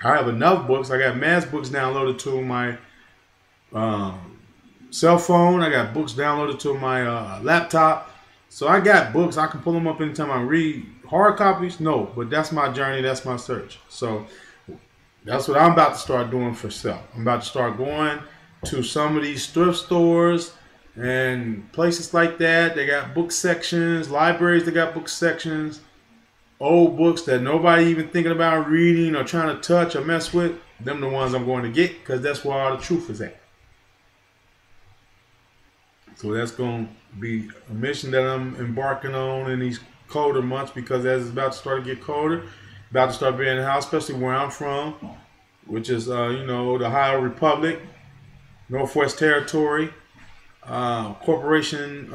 I have enough books. I got mass books downloaded to my cell phone. I got books downloaded to my laptop. So I got books. I can pull them up anytime I read. Hard copies? No, but that's my journey. That's my search. So that's what I'm about to start doing for self. I'm about to start going to some of these thrift stores and places like that. They got book sections, libraries that got book sections, old books that nobody even thinking about reading or trying to touch or mess with. Them the ones I'm going to get because that's where all the truth is at. So that's going to be a mission that I'm embarking on in these colder months, because as it's about to start to get colder, about to start being in the house, especially where I'm from, which is, you know, the Ohio Republic, Northwest Territory, Corporation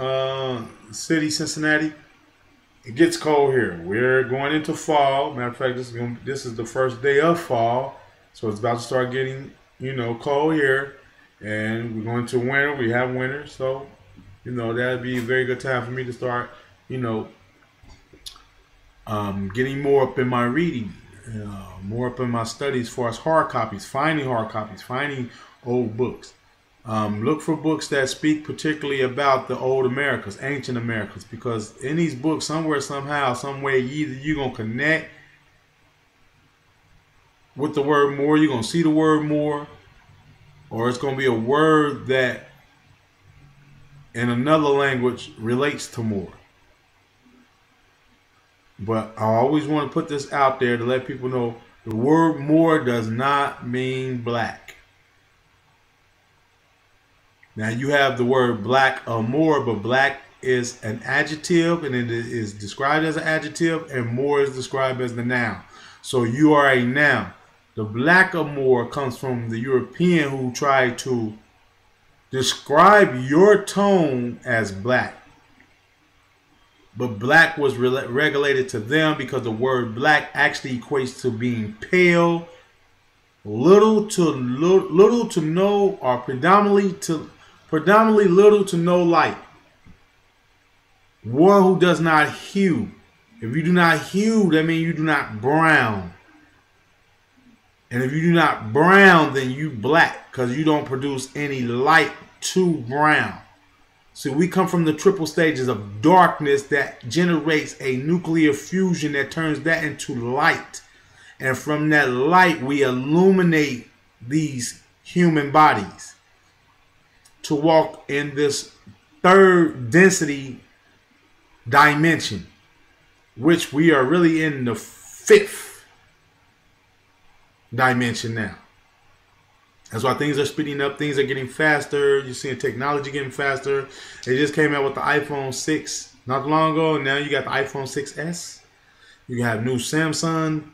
City, Cincinnati. It gets cold here. We're going into fall. Matter of fact, this is the first day of fall, so it's about to start getting, you know, cold here, and we're going to winter. We have winter, so you know that'd be a very good time for me to start, you know, getting more up in my reading, more up in my studies as far as hard copies, finding old books. Look for books that speak particularly about the old Americas, ancient Americas, because in these books, somewhere, somehow, some way, either you're going to connect with the word more, you're going to see the word more, or it's going to be a word that in another language relates to more. But I always want to put this out there to let people know the word more does not mean black. Now you have the word black or more, but black is an adjective and it is described as an adjective, and more is described as the noun. So you are a noun. The black or more comes from the European who tried to describe your tone as black. But black was regulated to them because the word black actually equates to being pale, little to no, or predominantly little to no light. One who does not hue. If you do not hue, that means you do not brown. And if you do not brown, then you black, because you don't produce any light to brown. So we come from the triple stages of darkness that generates a nuclear fusion that turns that into light. And from that light, we illuminate these human bodies to walk in this third density dimension, which we are really in the fifth dimension now. That's why things are speeding up. Things are getting faster. You're seeing technology getting faster. They just came out with the iPhone 6 not long ago, and now you got the iPhone 6S. You have new Samsung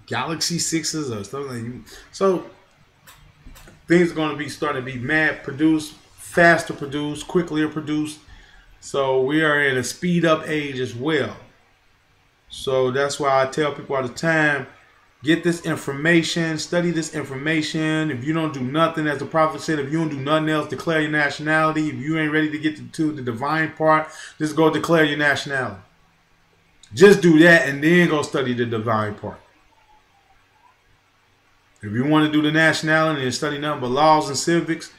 Galaxy 6s or something like that. So things are going to be starting to be produced, faster produced, quickly produced. So we are in a speed up age as well. So that's why I tell people all the time, Get this information, study this information. If you don't do nothing, as the prophet said, if you don't do nothing else, declare your nationality. If you ain't ready to get to the divine part, just go declare your nationality. Just do that and then go study the divine part. If you want to do the nationality and study nothing but laws and civics,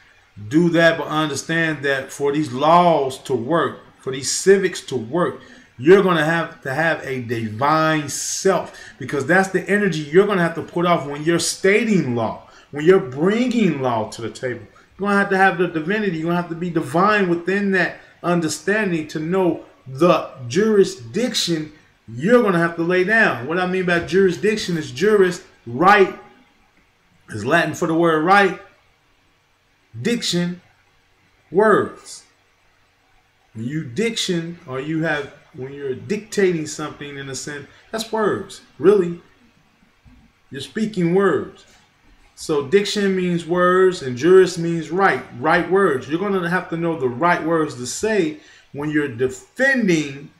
do that, but understand that for these laws to work, for these civics to work, you're going to have a divine self, because that's the energy you're going to have to put off when you're stating law, when you're bringing law to the table. You're going to have the divinity. You're going to have to be divine within that understanding to know the jurisdiction you're going to have to lay down. What I mean by jurisdiction is juris, right, is Latin for the word right, diction, words. When you diction, or when you're dictating something in a sense, that's words. Really, you're speaking words. So diction means words, and juris means right words. You're going to have to know the right words to say when you're defending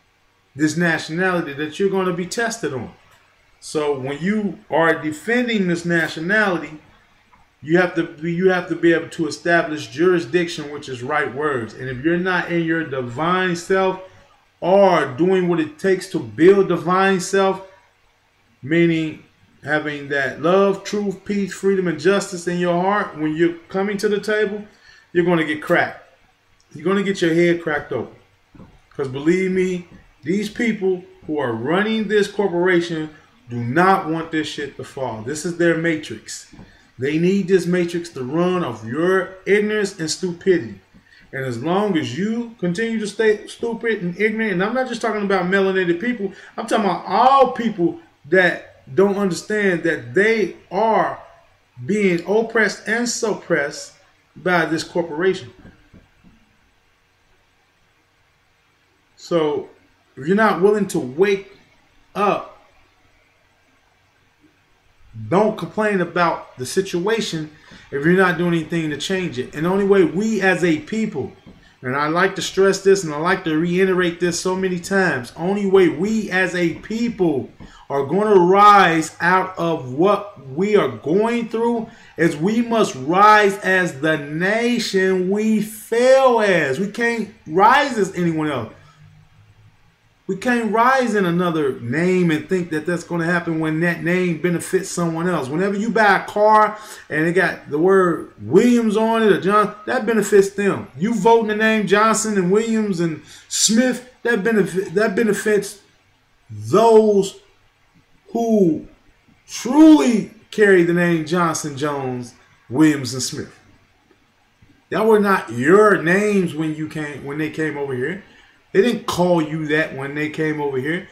this nationality that you're going to be tested on. So when you are defending this nationality, you have to be able to establish jurisdiction, which is right words. And if you're not in your divine self or doing what it takes to build divine self, meaning having that love, truth, peace, freedom, and justice in your heart, when you're coming to the table, you're going to get cracked. You're going to get your head cracked open. Because believe me, these people who are running this corporation do not want this shit to fall. This is their matrix. They need this matrix to run off your ignorance and stupidity. And as long as you continue to stay stupid and ignorant, and I'm not just talking about melanated people, I'm talking about all people that don't understand that they are being oppressed and suppressed by this corporation. So if you're not willing to wake up, don't complain about the situation if you're not doing anything to change it. And the only way we as a people, and I like to stress this and I like to reiterate this so many times, only way we as a people are going to rise out of what we are going through is we must rise as the nation we fail as. We can't rise as anyone else. We can't rise in another name and think that that's going to happen when that name benefits someone else. Whenever you buy a car and it got the word Williams on it or John, that benefits them. You vote in the name Johnson and Williams and Smith, that benefits those who truly carry the name Johnson, Jones, Williams, and Smith. That were not your names when they came over here. They didn't call you that when they came over here.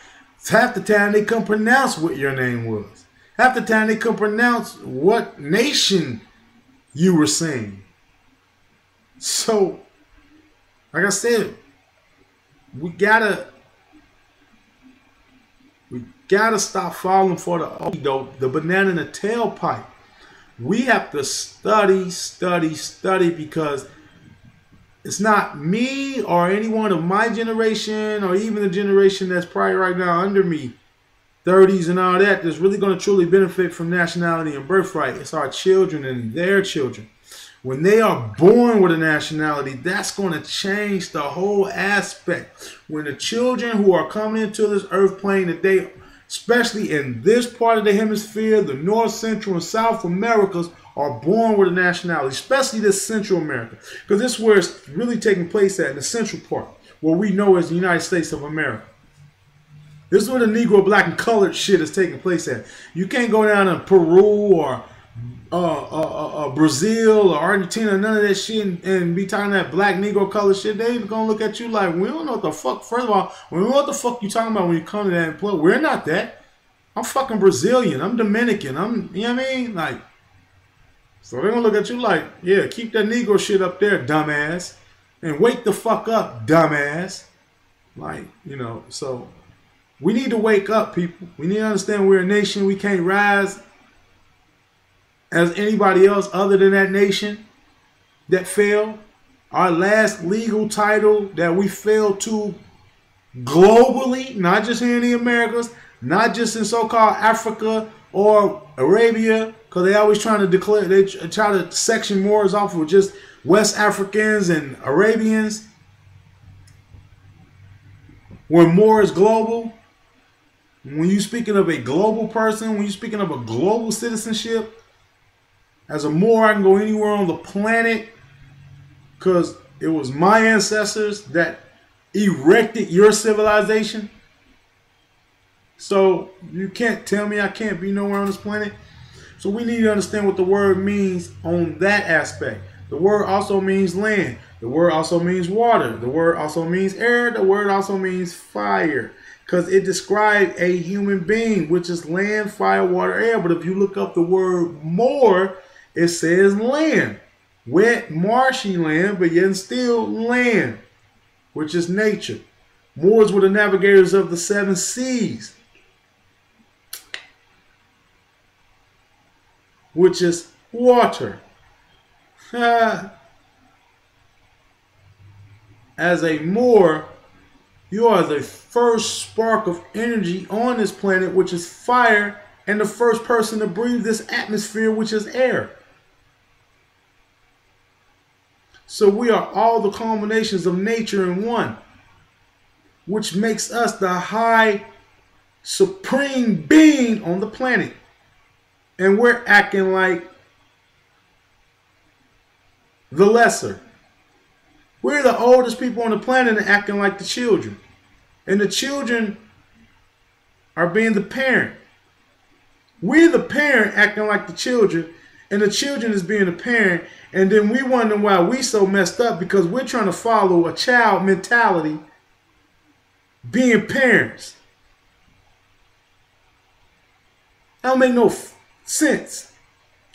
Half the time they couldn't pronounce what your name was. Half the time they couldn't pronounce what nation you were saying. So, like I said, we gotta stop falling for the banana in the tailpipe. We have to study because it's not me or anyone of my generation or even the generation that's probably right now under me, 30s and all that, that's really going to truly benefit from nationality and birthright. It's our children and their children. When they are born with a nationality, that's going to change the whole aspect. When the children who are coming into this earth plane today, especially in this part of the hemisphere, the North, Central, and South Americas, are born with a nationality, especially this Central America. Because this is where it's really taking place at, in the central part, what we know as the United States of America. This is where the Negro, black, and colored shit is taking place at. You can't go down to Peru or Brazil or Argentina, none of that shit, and be talking that black, Negro, colored shit. They gonna look at you like, we don't know what the fuck. First of all, we don't know what the fuck you talking about when you come to that employee. We're not that. I'm fucking Brazilian. I'm Dominican. You know what I mean? Like, so they're gonna look at you like, yeah, keep that Negro shit up there, dumbass. And wake the fuck up, dumbass. Like, you know, so we need to wake up, people. We need to understand we're a nation. We can't rise as anybody else other than that nation that failed. Our last legal title that we failed to globally, not just here in the Americas, not just in so-called Africa or Arabia, because they always trying to declare, they try to section Moors off of just West Africans and Arabians. When Moor is global, when you're speaking of a global person, when you're speaking of a global citizenship, as a Moor, I can go anywhere on the planet because it was my ancestors that erected your civilization. So you can't tell me I can't be nowhere on this planet. So we need to understand what the word means on that aspect. The word also means land. The word also means water. The word also means air. The word also means fire. Because it describes a human being, which is land, fire, water, air. But if you look up the word more, it says land. Wet, marshy land, but yet still land, which is nature. Moors were the navigators of the 7 seas, which is water. As a Moor, you are the first spark of energy on this planet, which is fire, and the first person to breathe this atmosphere, which is air. So we are all the culminations of nature in one, which makes us the high supreme being on the planet. And we're acting like the lesser. We're the oldest people on the planet and acting like the children. And the children are being the parent. We're the parent acting like the children, and the children is being the parent. And then we wonder why we so messed up, because we're trying to follow a child mentality, being parents. That don't make no sense.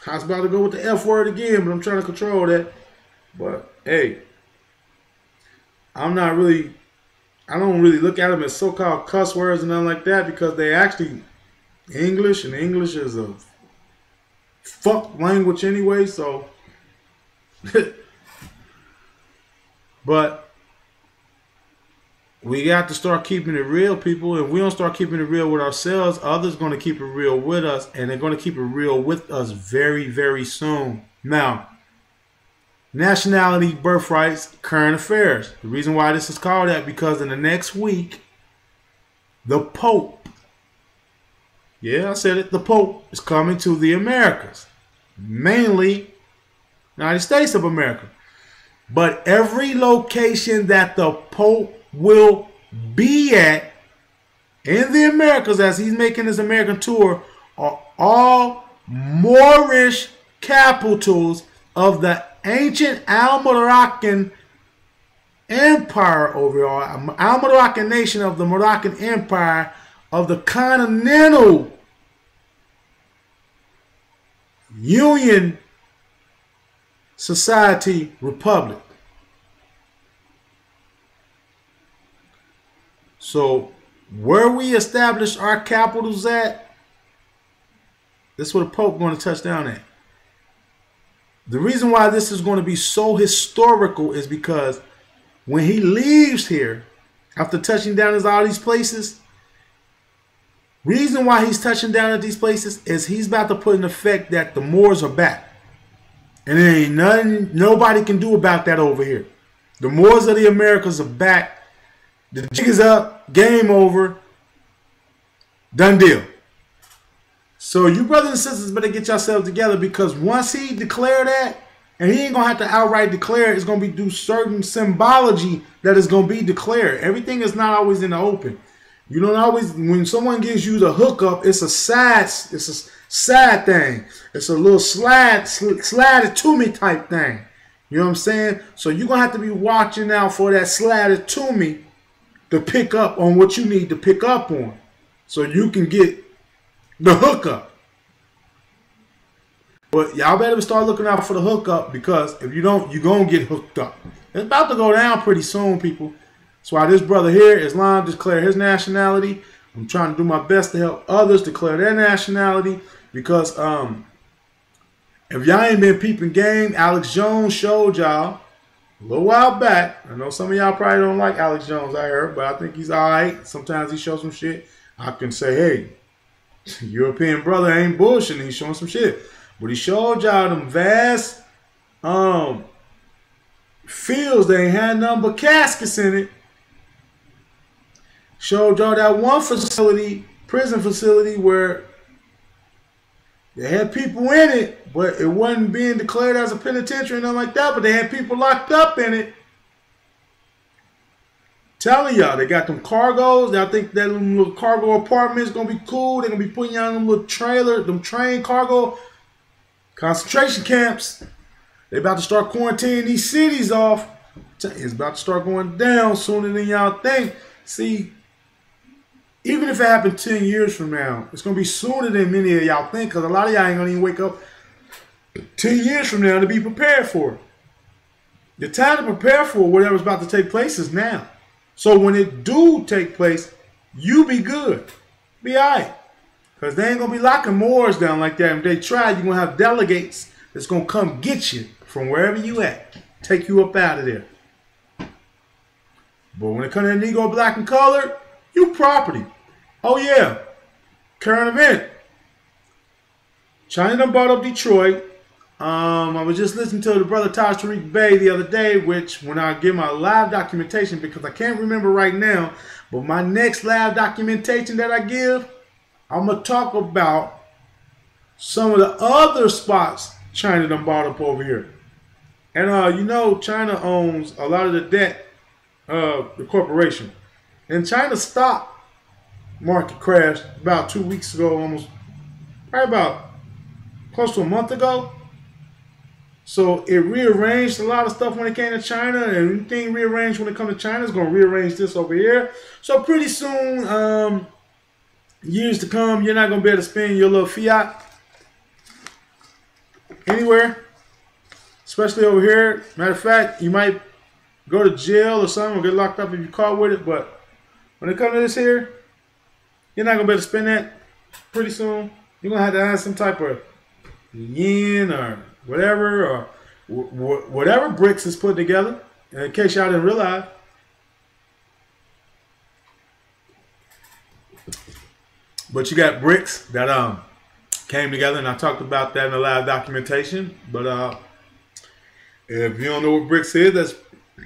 I was about to go with the F word again, but I'm trying to control that. But hey, I don't really look at them as so-called cuss words and nothing like that, because they actually English, and English is a fuck language anyway, so but we got to start keeping it real, people. If we don't start keeping it real with ourselves, others going to keep it real with us, and they're going to keep it real with us very, very soon. Now, nationality, birthrights, current affairs. The reason why this is called that, because in the next week, the Pope, yeah, I said it, the Pope is coming to the Americas, mainly United States of America. But every location that the Pope will be at in the Americas as he's making his American tour are all Moorish capitals of the ancient Al-Moroccan Empire over here, Al-Moroccan nation of the Moroccan Empire of the Continental Union Society Republic. So where we establish our capitals at, that's where the Pope going to touch down at. The reason why this is going to be so historical is because when he leaves here, after touching down at all these places, reason why he's touching down at these places is he's about to put in effect that the Moors are back. And there ain't nothing nobody can do about that over here. The Moors of the Americas are back. The jig is up. Game over. Done deal. So you brothers and sisters better get yourselves together, because once he declare that, and he ain't going to have to outright declare it, it's going to be through certain symbology that is going to be declared. Everything is not always in the open. You don't always, when someone gives you the hookup, it's a sad thing. It's a little slide it to me type thing. You know what I'm saying? So you're going to have to be watching out for that slide it to me to pick up on what you need to pick up on, so you can get the hookup. But y'all better start looking out for the hookup, because if you don't, you're going to get hooked up. It's about to go down pretty soon, people. That's why this brother here, Islam, declared his nationality. I'm trying to do my best to help others declare their nationality, because if y'all ain't been peeping game, Alex Jones showed y'all a little while back. I know some of y'all probably don't like Alex Jones, I heard, but I think he's all right. Sometimes he shows some shit. I can say, hey, European brother ain't bullshitting. He's showing some shit. But he showed y'all them vast fields that ain't had nothing but caskets in it. Showed y'all that one facility, prison facility, where they had people in it, but it wasn't being declared as a penitentiary or nothing like that, but they had people locked up in it. Telling y'all, they got them cargos. I think that little cargo apartment is going to be cool. They're going to be putting y'all in them little trailer, them train cargo concentration camps. They about to start quarantining these cities off. It's about to start going down sooner than y'all think. See, even if it happened 10 years from now, it's going to be sooner than many of y'all think, because a lot of y'all ain't going to even wake up 10 years from now to be prepared for it. The time to prepare for whatever's about to take place is now. So when it do take place, you be good. Be all right. Because they ain't going to be locking Moors down like that. If they try, you're going to have delegates that's going to come get you from wherever you at. Take you up out of there. But when it comes to Negro, black, and colored, you property. Oh, yeah. Current event. China done bought up Detroit. I was just listening to the brother Taj Tariq Bey the other day, which when I give my live documentation, because I can't remember right now, but my next live documentation that I give, I'm going to talk about some of the other spots China done bought up over here. And, you know, China owns a lot of the debt of the corporation. And China's stock market crashed about 2 weeks ago, almost, probably about close to a month ago. So it rearranged a lot of stuff when it came to China, and anything rearranged when it comes to China is going to rearrange this over here. So pretty soon, years to come, you're not going to be able to spend your little fiat anywhere, especially over here. Matter of fact, you might go to jail or something or get locked up if you're caught with it. But when it comes to this here, you're not going to be able to spend that pretty soon. You're going to have some type of yen or whatever, or whatever BRICS is put together, in case y'all didn't realize. But you got BRICS that came together, and I talked about that in the live documentation. But if you don't know what BRICS is, that's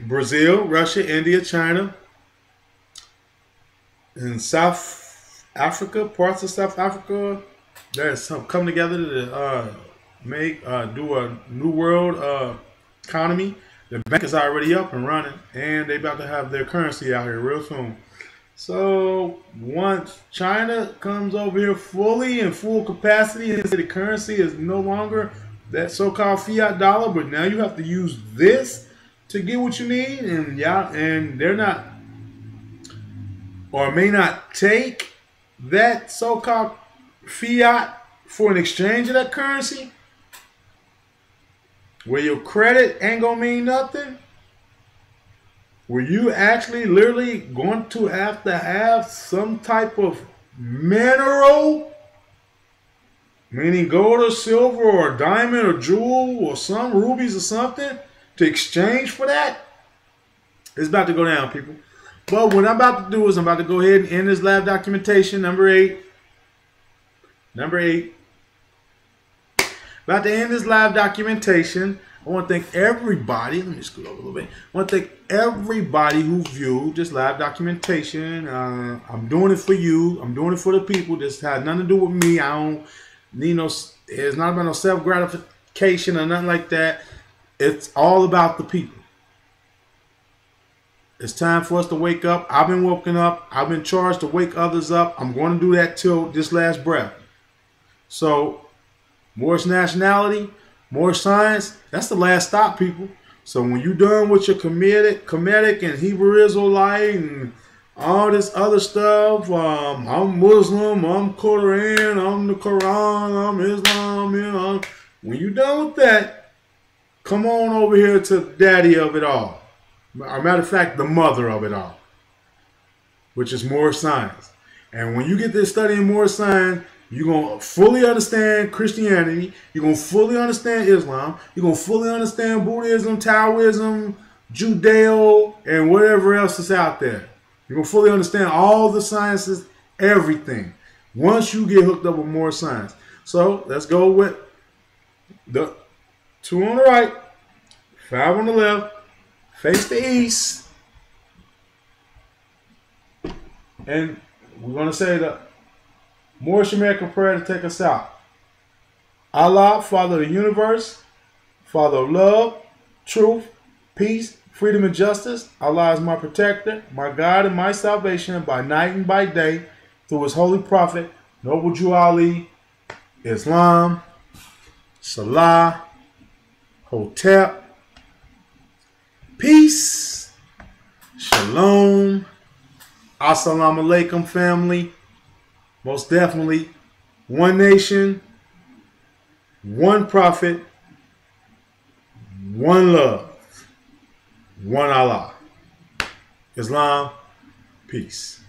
Brazil, Russia, India, China, and South Africa, parts of South Africa. There's some coming together to do a new world economy. The bank is already up and running, and they about to have their currency out here real soon. So once China comes over here fully in full capacity, and the currency is no longer that so-called fiat dollar, but now you have to use this to get what you need, and they're not, or may not take that so-called fiat for an exchange of that currency, where your credit ain't gonna mean nothing, where you actually literally going to have some type of mineral, meaning gold or silver or diamond or jewel or some rubies or something, to exchange for that. It's about to go down, people. But what I'm about to do is I'm about to go ahead and end this lab documentation, number 8. About to end this live documentation. I want to thank everybody. Let me scoot over a little bit. I want to thank everybody who viewed this live documentation. I'm doing it for you. I'm doing it for the people. This has nothing to do with me. I don't need no. It's not about no self-gratification or nothing like that. It's all about the people. It's time for us to wake up. I've been woken up. I've been charged to wake others up. I'm going to do that till this last breath. So, more nationality, more science. That's the last stop, people. So when you're done with your Kemetic and Hebrew Israelite and all this other stuff, I'm Muslim, I'm Quran, I'm the Quran, I'm Islam, you know. When you're done with that, come on over here to the daddy of it all. As a matter of fact, the mother of it all, which is more science. And when you get this studying more science, you're going to fully understand Christianity. You're going to fully understand Islam. You're going to fully understand Buddhism, Taoism, Judeo, and whatever else is out there. You're going to fully understand all the sciences, everything. Once you get hooked up with more signs. So let's go with the 2 on the right, 5 on the left, face the east. And we're going to say the Moorish American prayer to take us out. Allah, Father of the universe, Father of love, truth, peace, freedom, and justice. Allah is my protector, my God, and my salvation by night and by day through his holy prophet, Noble Jew Ali, Islam, Salah, Hotep, peace, shalom, assalamu alaikum, family. Most definitely, one nation, one prophet, one love, one Allah. Islam, peace.